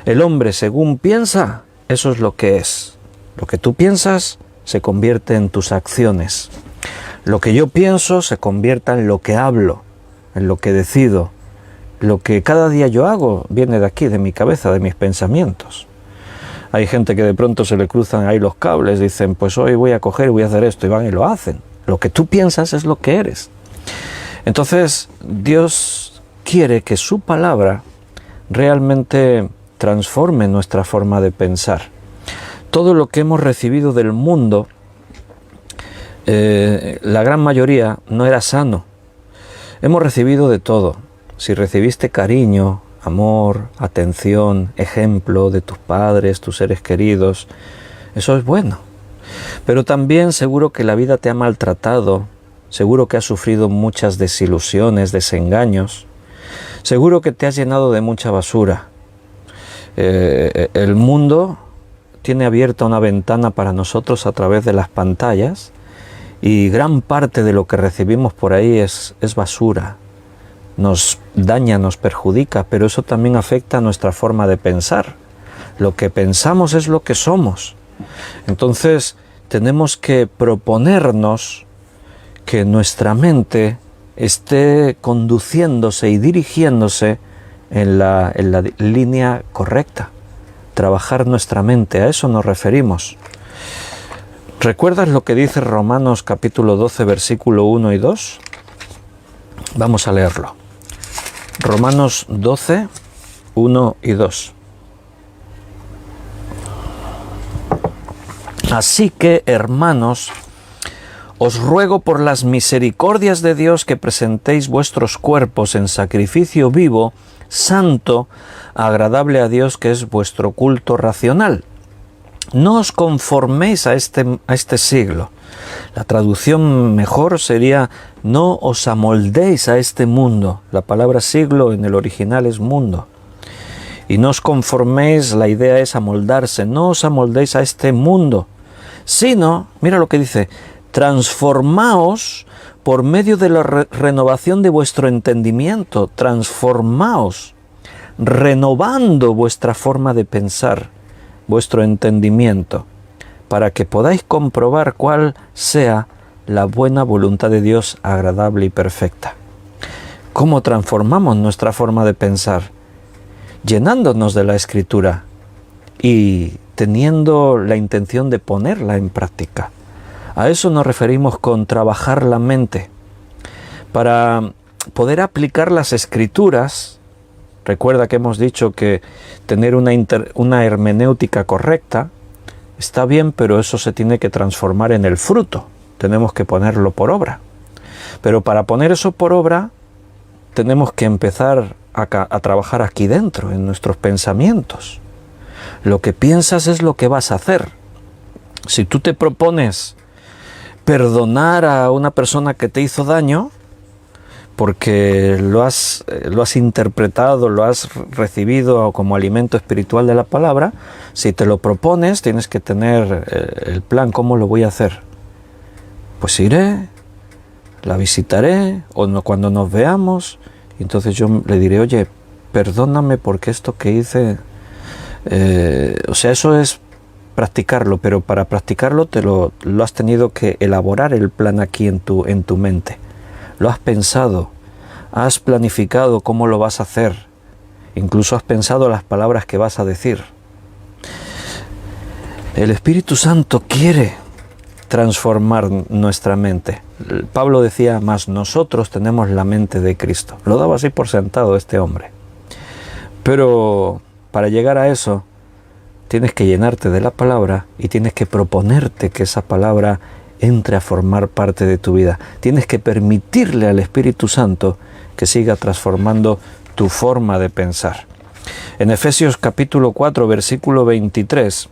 [SPEAKER 1] El hombre, según piensa, eso es lo que es. Lo que tú piensas se convierte en tus acciones. Lo que yo pienso se convierte en lo que hablo, en lo que decido. Lo que cada día yo hago viene de aquí, de mi cabeza, de mis pensamientos. Hay gente que de pronto se le cruzan ahí los cables, dicen, pues hoy voy a coger y voy a hacer esto, y van y lo hacen. Lo que tú piensas es lo que eres. Entonces, Dios quiere que su palabra realmente transforme nuestra forma de pensar. Todo lo que hemos recibido del mundo, la gran mayoría no era sano. Hemos recibido de todo. Si recibiste cariño, amor, atención, ejemplo de tus padres, tus seres queridos, eso es bueno. Pero también seguro que la vida te ha maltratado, seguro que has sufrido muchas desilusiones, desengaños, seguro que te has llenado de mucha basura. El mundo tiene abierta una ventana para nosotros a través de las pantallas y gran parte de lo que recibimos por ahí es basura. Nos daña, nos perjudica, pero eso también afecta a nuestra forma de pensar. Lo que pensamos es lo que somos. Entonces, tenemos que proponernos que nuestra mente esté conduciéndose y dirigiéndose en la línea correcta. Trabajar nuestra mente, a eso nos referimos. ¿Recuerdas lo que dice Romanos capítulo 12, versículo 1 y 2? Vamos a leerlo. Romanos 12, 1 y 2. Así que, hermanos, os ruego por las misericordias de Dios que presentéis vuestros cuerpos en sacrificio vivo, santo, agradable a Dios, que es vuestro culto racional. No os conforméis a este siglo. La traducción mejor sería, no os amoldéis a este mundo. La palabra siglo en el original es mundo. Y no os conforméis, la idea es amoldarse. No os amoldéis a este mundo, sino, mira lo que dice, transformaos por medio de la renovación de vuestro entendimiento. Transformaos, renovando vuestra forma de pensar vuestro entendimiento, para que podáis comprobar cuál sea la buena voluntad de Dios, agradable y perfecta. ¿Cómo transformamos nuestra forma de pensar? Llenándonos de la Escritura y teniendo la intención de ponerla en práctica. A eso nos referimos con trabajar la mente. Para poder aplicar las Escrituras, recuerda que hemos dicho que tener una hermenéutica correcta está bien, pero eso se tiene que transformar en el fruto. Tenemos que ponerlo por obra. Pero para poner eso por obra, tenemos que empezar a trabajar aquí dentro, en nuestros pensamientos. Lo que piensas es lo que vas a hacer. Si tú te propones perdonar a una persona que te hizo daño, porque lo has interpretado, lo has recibido como alimento espiritual de la palabra, si te lo propones, tienes que tener el plan, ¿cómo lo voy a hacer? Pues iré, la visitaré, o no, cuando nos veamos, y entonces yo le diré, oye, perdóname porque esto que hice... o sea, eso es practicarlo, pero para practicarlo lo has tenido que elaborar el plan aquí en tu mente. Lo has pensado, has planificado cómo lo vas a hacer, incluso has pensado las palabras que vas a decir. El Espíritu Santo quiere transformar nuestra mente. Pablo decía, mas nosotros tenemos la mente de Cristo. Lo daba así por sentado este hombre. Pero para llegar a eso, tienes que llenarte de la palabra y tienes que proponerte que esa palabra entre a formar parte de tu vida. Tienes que permitirle al Espíritu Santo que siga transformando tu forma de pensar. En Efesios capítulo 4, versículo 23,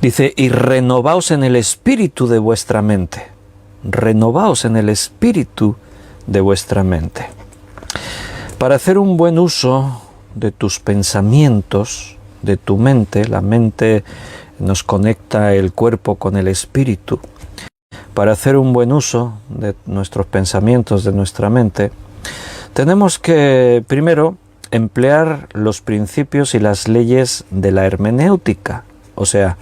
[SPEAKER 1] dice, y renovaos en el espíritu de vuestra mente. Renovaos en el espíritu de vuestra mente. Para hacer un buen uso de tus pensamientos, de tu mente, la mente nos conecta el cuerpo con el espíritu. Para hacer un buen uso de nuestros pensamientos, de nuestra mente, tenemos que primero emplear los principios y las leyes de la hermenéutica. O sea,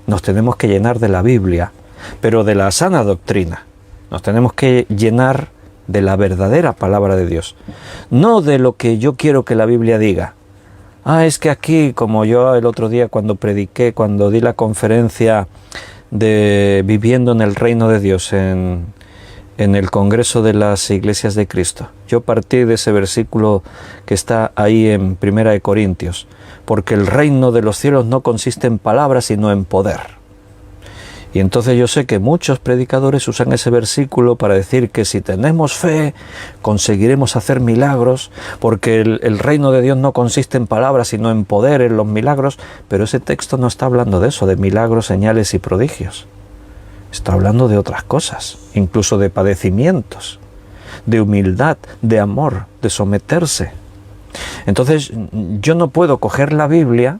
[SPEAKER 1] nos tenemos que llenar de la Biblia, pero de la sana doctrina. Nos tenemos que llenar de la verdadera palabra de Dios, no de lo que yo quiero que la Biblia diga. Es que aquí, como yo el otro día cuando prediqué, cuando di la conferencia de Viviendo en el Reino de Dios en el Congreso de las Iglesias de Cristo, yo partí de ese versículo que está ahí en 1 Corintios, porque el reino de los cielos no consiste en palabras, sino en poder. Y entonces yo sé que muchos predicadores usan ese versículo para decir que si tenemos fe, conseguiremos hacer milagros, porque el reino de Dios no consiste en palabras, sino en poder, en los milagros. Pero ese texto no está hablando de eso, de milagros, señales y prodigios. Está hablando de otras cosas, incluso de padecimientos, de humildad, de amor, de someterse. Entonces yo no puedo coger la Biblia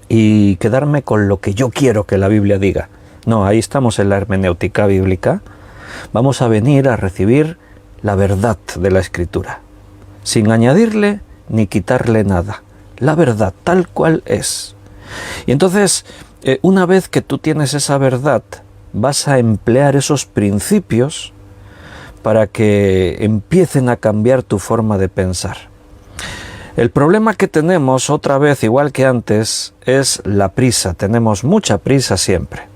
[SPEAKER 1] y quedarme con lo que yo quiero que la Biblia diga. No, ahí estamos en la hermenéutica bíblica. Vamos a venir a recibir la verdad de la Escritura, sin añadirle ni quitarle nada. La verdad tal cual es. Y entonces, una vez que tú tienes esa verdad, vas a emplear esos principios para que empiecen a cambiar tu forma de pensar. El problema que tenemos, otra vez, igual que antes, es la prisa. Tenemos mucha prisa siempre.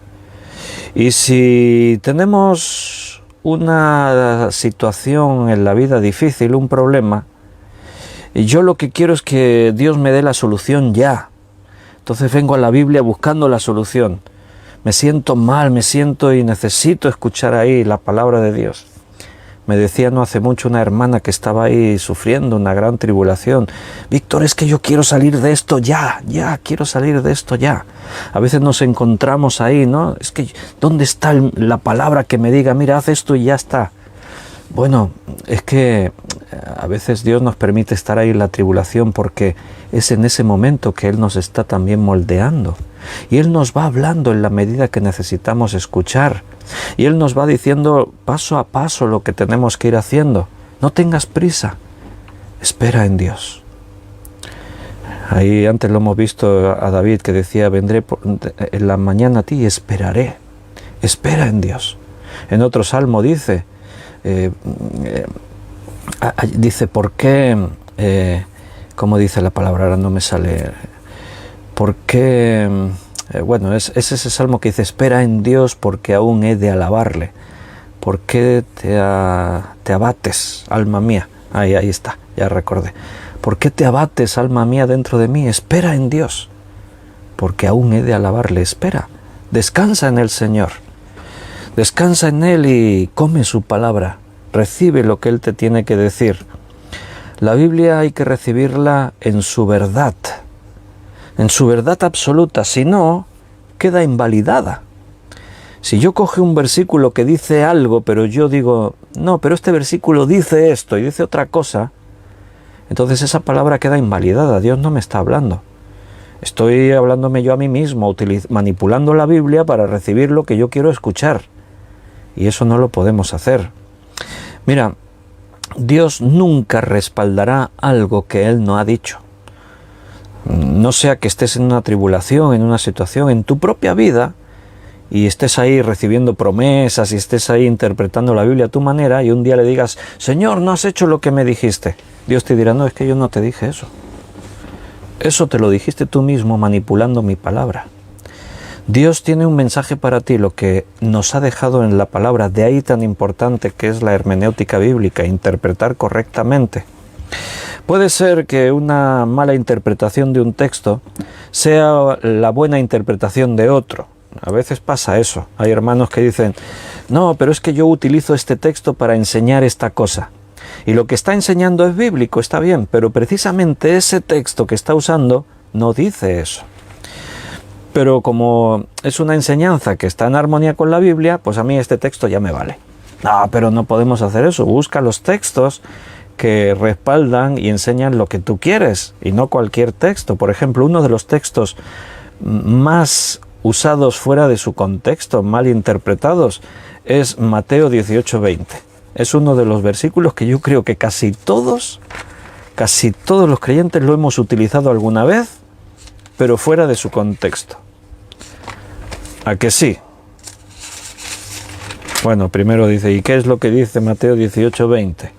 [SPEAKER 1] Y si tenemos una situación en la vida difícil, un problema, y yo lo que quiero es que Dios me dé la solución ya. Entonces vengo a la Biblia buscando la solución. Me siento mal, y necesito escuchar ahí la palabra de Dios. Me decía no hace mucho una hermana que estaba ahí sufriendo una gran tribulación. Víctor, es que yo quiero salir de esto ya, quiero salir de esto ya. A veces nos encontramos ahí, ¿no? Es que, ¿dónde está la palabra que me diga, mira, haz esto y ya está? Bueno, es que a veces Dios nos permite estar ahí en la tribulación porque es en ese momento que Él nos está también moldeando. Y Él nos va hablando en la medida que necesitamos escuchar. Y Él nos va diciendo paso a paso lo que tenemos que ir haciendo. No tengas prisa, espera en Dios. Ahí antes lo hemos visto a David, que decía, vendré en la mañana a ti y esperaré. Espera en Dios. En otro salmo dice, ¿por qué? ¿Cómo dice la palabra? Ahora no me sale. ¿Por qué? Bueno, es ese salmo que dice, espera en Dios porque aún he de alabarle. ¿Por qué te abates, alma mía? Ahí está, ya recordé. ¿Por qué te abates, alma mía, dentro de mí? Espera en Dios, porque aún he de alabarle. Espera, descansa en el Señor. Descansa en Él y come su palabra. Recibe lo que Él te tiene que decir. La Biblia hay que recibirla en su verdad absoluta, si no, queda invalidada. Si yo cojo un versículo que dice algo, pero yo digo, no, pero este versículo dice esto y dice otra cosa, entonces esa palabra queda invalidada. Dios no me está hablando. Estoy hablándome yo a mí mismo, manipulando la Biblia para recibir lo que yo quiero escuchar. Y eso no lo podemos hacer. Mira, Dios nunca respaldará algo que Él no ha dicho. No sea que estés en una tribulación, en una situación, en tu propia vida, y estés ahí recibiendo promesas y estés ahí interpretando la Biblia a tu manera y un día le digas, Señor, no has hecho lo que me dijiste. Dios te dirá, no, es que yo no te dije eso. Eso te lo dijiste tú mismo manipulando mi palabra. Dios tiene un mensaje para ti, lo que nos ha dejado en la palabra, de ahí tan importante que es la hermenéutica bíblica, interpretar correctamente. Puede ser que una mala interpretación de un texto sea la buena interpretación de otro. A veces pasa eso. Hay hermanos que dicen, no, pero es que yo utilizo este texto para enseñar esta cosa. Y lo que está enseñando es bíblico, está bien, pero precisamente ese texto que está usando no dice eso. Pero como es una enseñanza que está en armonía con la Biblia, pues a mí este texto ya me vale. No, pero no podemos hacer eso. Busca los textos que respaldan y enseñan lo que tú quieres y no cualquier texto. Por ejemplo, uno de los textos más usados fuera de su contexto, mal interpretados, es Mateo 18:20. Es uno de los versículos que yo creo que casi todos los creyentes lo hemos utilizado alguna vez, pero fuera de su contexto. ¿A que sí? Bueno, primero dice, ¿y qué es lo que dice Mateo 18:20?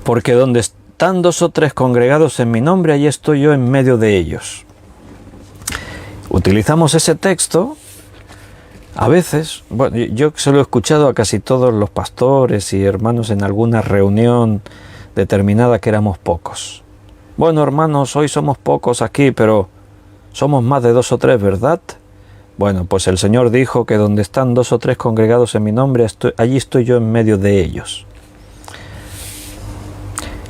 [SPEAKER 1] Porque donde están 2 o 3 congregados en mi nombre, allí estoy yo en medio de ellos. Utilizamos ese texto, a veces, bueno, yo se lo he escuchado a casi todos los pastores y hermanos en alguna reunión determinada que éramos pocos. Bueno, hermanos, hoy somos pocos aquí, pero somos más de 2 o 3, ¿verdad? Bueno, pues el Señor dijo que donde están 2 o 3 congregados en mi nombre, allí estoy yo en medio de ellos.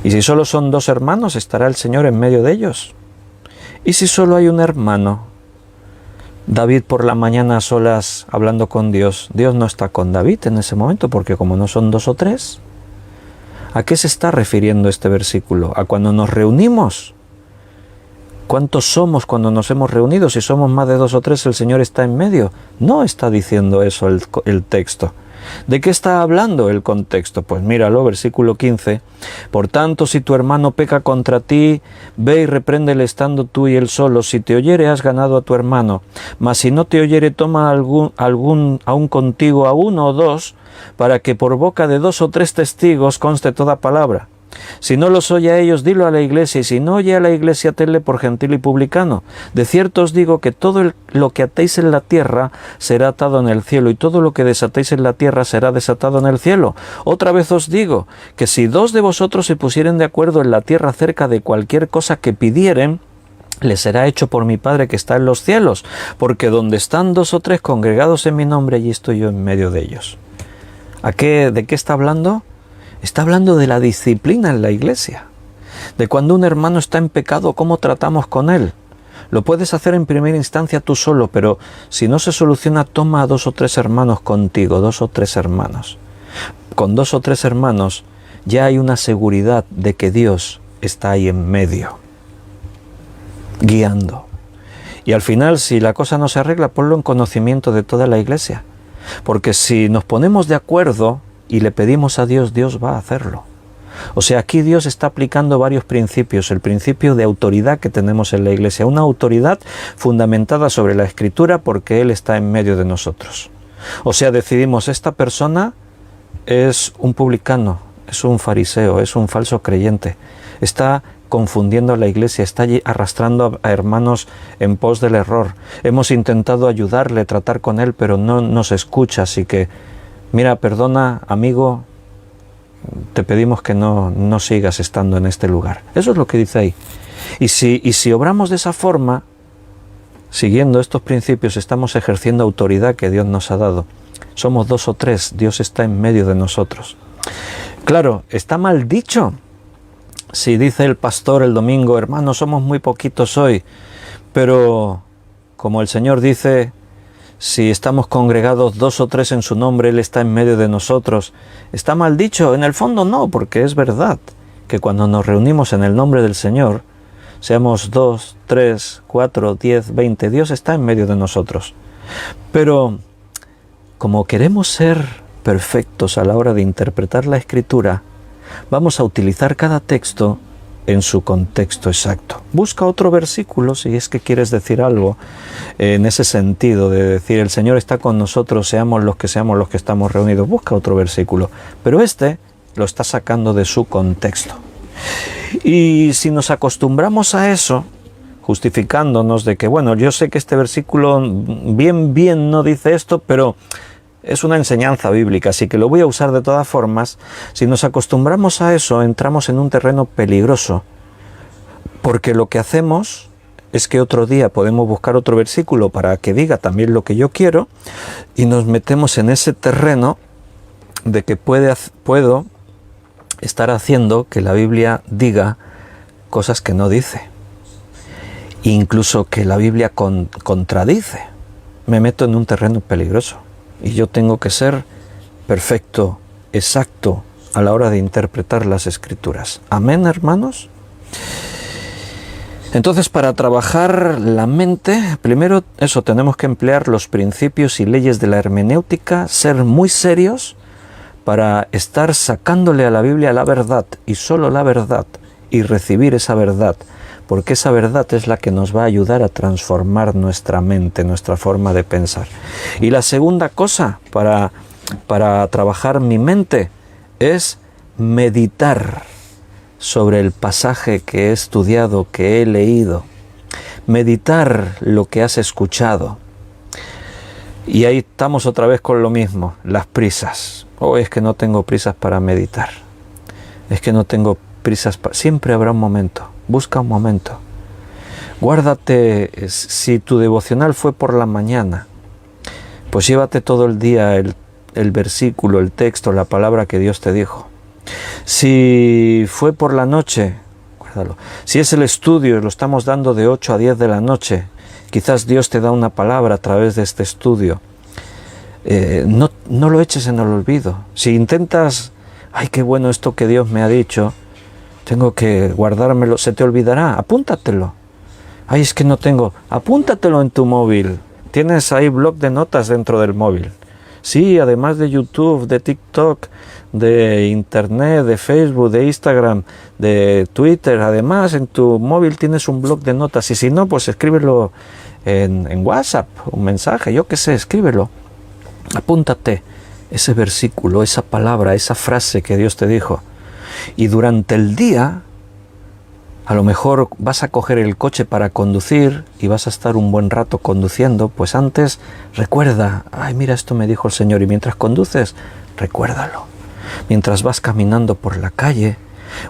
[SPEAKER 1] Y si solo son 2 hermanos, ¿estará el Señor en medio de ellos? Y si solo hay un hermano, David por la mañana a solas hablando con Dios, Dios no está con David en ese momento, porque como no son 2 o 3, ¿a qué se está refiriendo este versículo? ¿A cuando nos reunimos? ¿Cuántos somos cuando nos hemos reunido? Si somos más de 2 o 3, el Señor está en medio. No está diciendo eso el texto. ¿De qué está hablando el contexto? Pues míralo, versículo 15. Por tanto, si tu hermano peca contra ti, ve y repréndele estando tú y él solo. Si te oyere, has ganado a tu hermano. Mas si no te oyere, toma aún contigo a 1 o 2, para que por boca de 2 o 3 testigos conste toda palabra. Si no los oye a ellos, dilo a la iglesia, y si no oye a la iglesia, tenle por gentil y publicano. De cierto os digo que todo lo que atéis en la tierra será atado en el cielo, y todo lo que desatéis en la tierra será desatado en el cielo. Otra vez os digo, que si 2 de vosotros se pusieren de acuerdo en la tierra acerca de cualquier cosa que pidieren, les será hecho por mi Padre que está en los cielos, porque donde están 2 o 3 congregados en mi nombre, allí estoy yo en medio de ellos. ¿De qué está hablando? Está hablando de la disciplina en la iglesia, de cuando un hermano está en pecado, cómo tratamos con él. Lo puedes hacer en primera instancia tú solo, pero si no se soluciona, toma a 2 o 3 hermanos contigo, 2 o 3 hermanos. Con 2 o 3 hermanos ya hay una seguridad de que Dios está ahí en medio, guiando. Y al final, si la cosa no se arregla, ponlo en conocimiento de toda la iglesia. Porque si nos ponemos de acuerdo y le pedimos a Dios, Dios va a hacerlo. O sea, aquí Dios está aplicando varios principios. El principio de autoridad que tenemos en la Iglesia, una autoridad fundamentada sobre la Escritura porque Él está en medio de nosotros. O sea, decidimos, esta persona es un publicano, es un fariseo, es un falso creyente, está confundiendo a la Iglesia, está allí arrastrando a hermanos en pos del error. Hemos intentado ayudarle, tratar con él, pero no nos escucha, así que, mira, perdona, amigo, te pedimos que no sigas estando en este lugar. Eso es lo que dice ahí. Y si obramos de esa forma, siguiendo estos principios, estamos ejerciendo autoridad que Dios nos ha dado. Somos 2 o 3, Dios está en medio de nosotros. Claro, está mal dicho si dice el pastor el domingo, hermano, somos muy poquitos hoy, pero como el Señor dice, si estamos congregados 2 o 3 en su nombre, Él está en medio de nosotros. ¿Está mal dicho? En el fondo no, porque es verdad que cuando nos reunimos en el nombre del Señor, seamos 2, 3, 4, 10, 20, Dios está en medio de nosotros. Pero como queremos ser perfectos a la hora de interpretar la Escritura, vamos a utilizar cada texto en su contexto exacto. Busca otro versículo si es que quieres decir algo en ese sentido de decir el Señor está con nosotros, seamos los que estamos reunidos. Busca otro versículo, pero este lo está sacando de su contexto. Y si nos acostumbramos a eso, justificándonos de que, bueno, yo sé que este versículo bien no dice esto, pero es una enseñanza bíblica, así que lo voy a usar de todas formas. Si nos acostumbramos a eso, entramos en un terreno peligroso, porque lo que hacemos es que otro día podemos buscar otro versículo para que diga también lo que yo quiero, y nos metemos en ese terreno de que puedo estar haciendo que la Biblia diga cosas que no dice, incluso que la Biblia contradice. Me meto en un terreno peligroso. Y yo tengo que ser perfecto, exacto, a la hora de interpretar las Escrituras. ¿Amén, hermanos? Entonces, para trabajar la mente, primero eso, tenemos que emplear los principios y leyes de la hermenéutica, ser muy serios para estar sacándole a la Biblia la verdad y solo la verdad y recibir esa verdad, porque esa verdad es la que nos va a ayudar a transformar nuestra mente, nuestra forma de pensar. Y la segunda cosa para trabajar mi mente es meditar sobre el pasaje que he estudiado, que he leído. Meditar lo que has escuchado. Y ahí estamos otra vez con lo mismo, las prisas. Es que no tengo prisas para meditar. Es que no tengo prisas para... Siempre habrá un momento. Busca un momento. Guárdate, si tu devocional fue por la mañana, pues llévate todo el día el versículo, el texto, la palabra que Dios te dijo. Si fue por la noche, guárdalo. Si es el estudio, lo estamos dando de 8 a 10 de la noche, quizás Dios te da una palabra a través de este estudio. No lo eches en el olvido. Si intentas, ay, qué bueno esto que Dios me ha dicho, tengo que guardármelo, se te olvidará, apúntatelo. Ay, es que no tengo, apúntatelo en tu móvil. Tienes ahí bloc de notas dentro del móvil. Sí, además de YouTube, de TikTok, de Internet, de Facebook, de Instagram, de Twitter, además en tu móvil tienes un bloc de notas. Y si no, pues escríbelo en WhatsApp, un mensaje, yo qué sé, escríbelo. Apúntate ese versículo, esa palabra, esa frase que Dios te dijo. Y durante el día, a lo mejor vas a coger el coche para conducir y vas a estar un buen rato conduciendo, pues antes recuerda, ay, mira, esto me dijo el Señor, y mientras conduces, recuérdalo. Mientras vas caminando por la calle,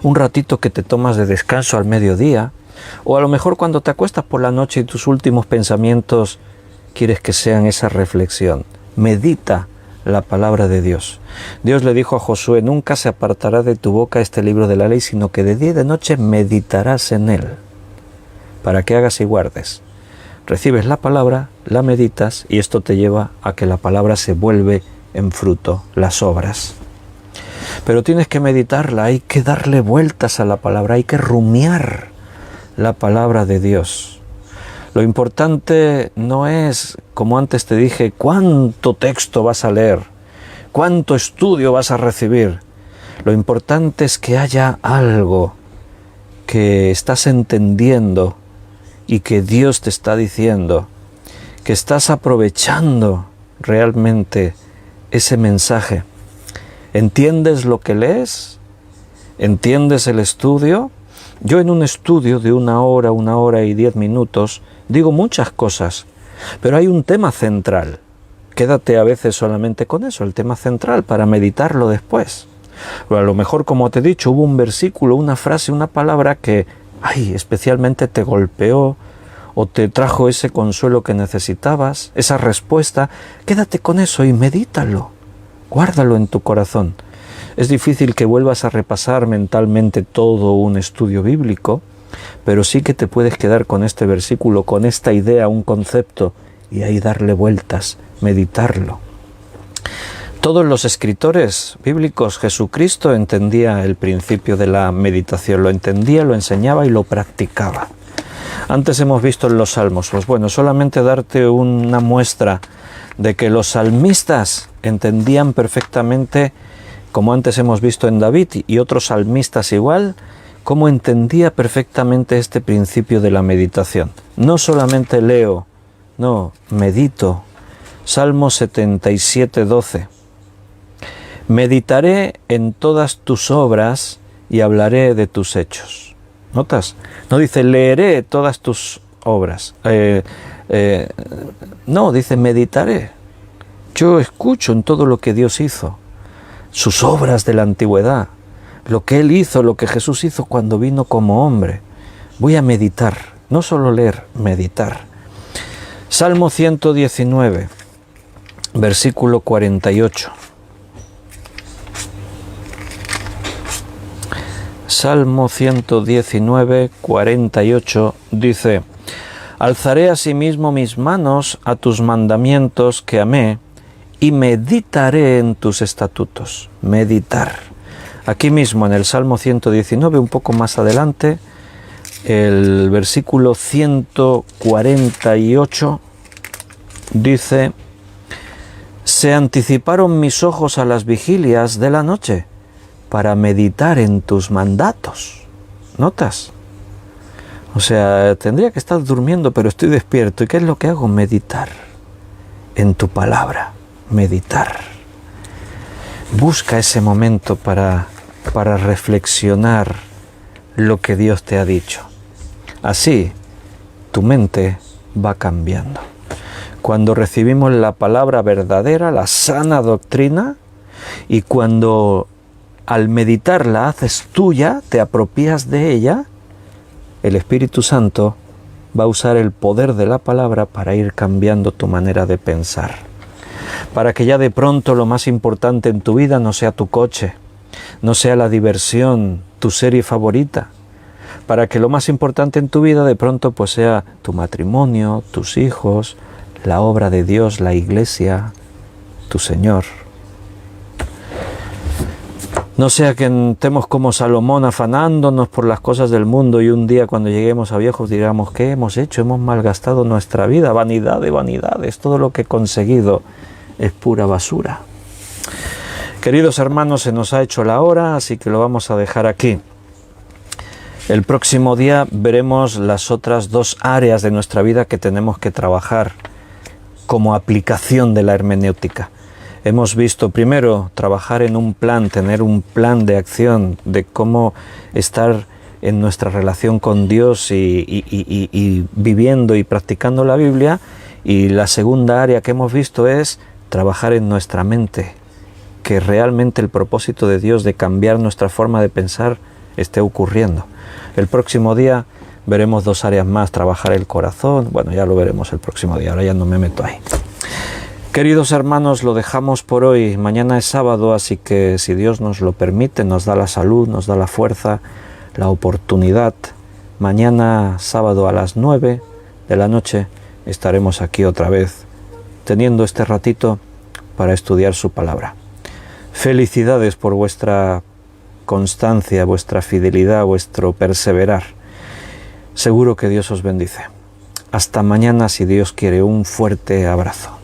[SPEAKER 1] un ratito que te tomas de descanso al mediodía, o a lo mejor cuando te acuestas por la noche y tus últimos pensamientos quieres que sean esa reflexión. Medita la palabra de Dios. Dios le dijo a Josué, nunca se apartará de tu boca este libro de la ley, sino que de día y de noche meditarás en él, para que hagas y guardes. Recibes la palabra, la meditas, y esto te lleva a que la palabra se vuelve en fruto, las obras. Pero tienes que meditarla, hay que darle vueltas a la palabra, hay que rumiar la palabra de Dios. Lo importante no es, como antes te dije, cuánto texto vas a leer, cuánto estudio vas a recibir. Lo importante es que haya algo que estás entendiendo y que Dios te está diciendo, que estás aprovechando realmente ese mensaje. ¿Entiendes lo que lees? ¿Entiendes el estudio? Yo en un estudio de 1 hora y 10 minutos, digo muchas cosas, pero hay un tema central. Quédate a veces solamente con eso, el tema central, para meditarlo después. O a lo mejor, como te he dicho, hubo un versículo, una frase, una palabra que, especialmente te golpeó, o te trajo ese consuelo que necesitabas, esa respuesta. Quédate con eso y medítalo, guárdalo en tu corazón. Es difícil que vuelvas a repasar mentalmente todo un estudio bíblico, pero sí que te puedes quedar con este versículo, con esta idea, un concepto, y ahí darle vueltas, meditarlo. Todos los escritores bíblicos, Jesucristo entendía el principio de la meditación, lo entendía, lo enseñaba y lo practicaba. Antes hemos visto en los salmos, pues bueno, solamente darte una muestra de que los salmistas entendían perfectamente, como antes hemos visto en David y otros salmistas igual, cómo entendía perfectamente este principio de la meditación. No solamente leo, no, medito. Salmo 77, 12. Meditaré en todas tus obras y hablaré de tus hechos. ¿Notas? No dice leeré todas tus obras. No, dice meditaré. Yo escucho en todo lo que Dios hizo, sus obras de la antigüedad, lo que Él hizo, lo que Jesús hizo cuando vino como hombre. Voy a meditar, no solo leer, meditar. Salmo 119, versículo 48. Salmo 119, 48 dice: Alzaré asimismo mis manos a tus mandamientos que amé, y meditaré en tus estatutos. Meditar. Aquí mismo en el Salmo 119, un poco más adelante, el versículo 148 dice: Se anticiparon mis ojos a las vigilias de la noche para meditar en tus mandatos. ¿Notas? O sea, tendría que estar durmiendo, pero estoy despierto. ¿Y qué es lo que hago? Meditar en tu palabra. Meditar. Busca ese momento para reflexionar lo que Dios te ha dicho. Así, tu mente va cambiando. Cuando recibimos la palabra verdadera, la sana doctrina, y cuando al meditarla haces tuya, te apropias de ella, el Espíritu Santo va a usar el poder de la palabra para ir cambiando tu manera de pensar. Para que ya de pronto lo más importante en tu vida no sea tu coche, no sea la diversión, tu serie favorita. Para que lo más importante en tu vida de pronto pues sea tu matrimonio, tus hijos, la obra de Dios, la iglesia, tu Señor. No sea que estemos como Salomón afanándonos por las cosas del mundo y un día cuando lleguemos a viejos digamos: ¿qué hemos hecho? Hemos malgastado nuestra vida, vanidad de vanidades, todo lo que he conseguido es pura basura. Queridos hermanos, se nos ha hecho la hora, así que lo vamos a dejar aquí. El próximo día veremos las otras 2 áreas de nuestra vida que tenemos que trabajar como aplicación de la hermenéutica. Hemos visto primero trabajar en un plan, tener un plan de acción de cómo estar en nuestra relación con Dios y viviendo y practicando la Biblia. Y la segunda área que hemos visto es trabajar en nuestra mente, que realmente el propósito de Dios de cambiar nuestra forma de pensar esté ocurriendo. El próximo día veremos 2 áreas más, trabajar el corazón. Bueno, ya lo veremos el próximo día, ahora ya no me meto ahí. Queridos hermanos, lo dejamos por hoy. Mañana es sábado, así que si Dios nos lo permite, nos da la salud, nos da la fuerza, la oportunidad. Mañana sábado a las 9 de la noche estaremos aquí otra vez, teniendo este ratito para estudiar su palabra. Felicidades por vuestra constancia, vuestra fidelidad, vuestro perseverar. Seguro que Dios os bendice. Hasta mañana, si Dios quiere. Un fuerte abrazo.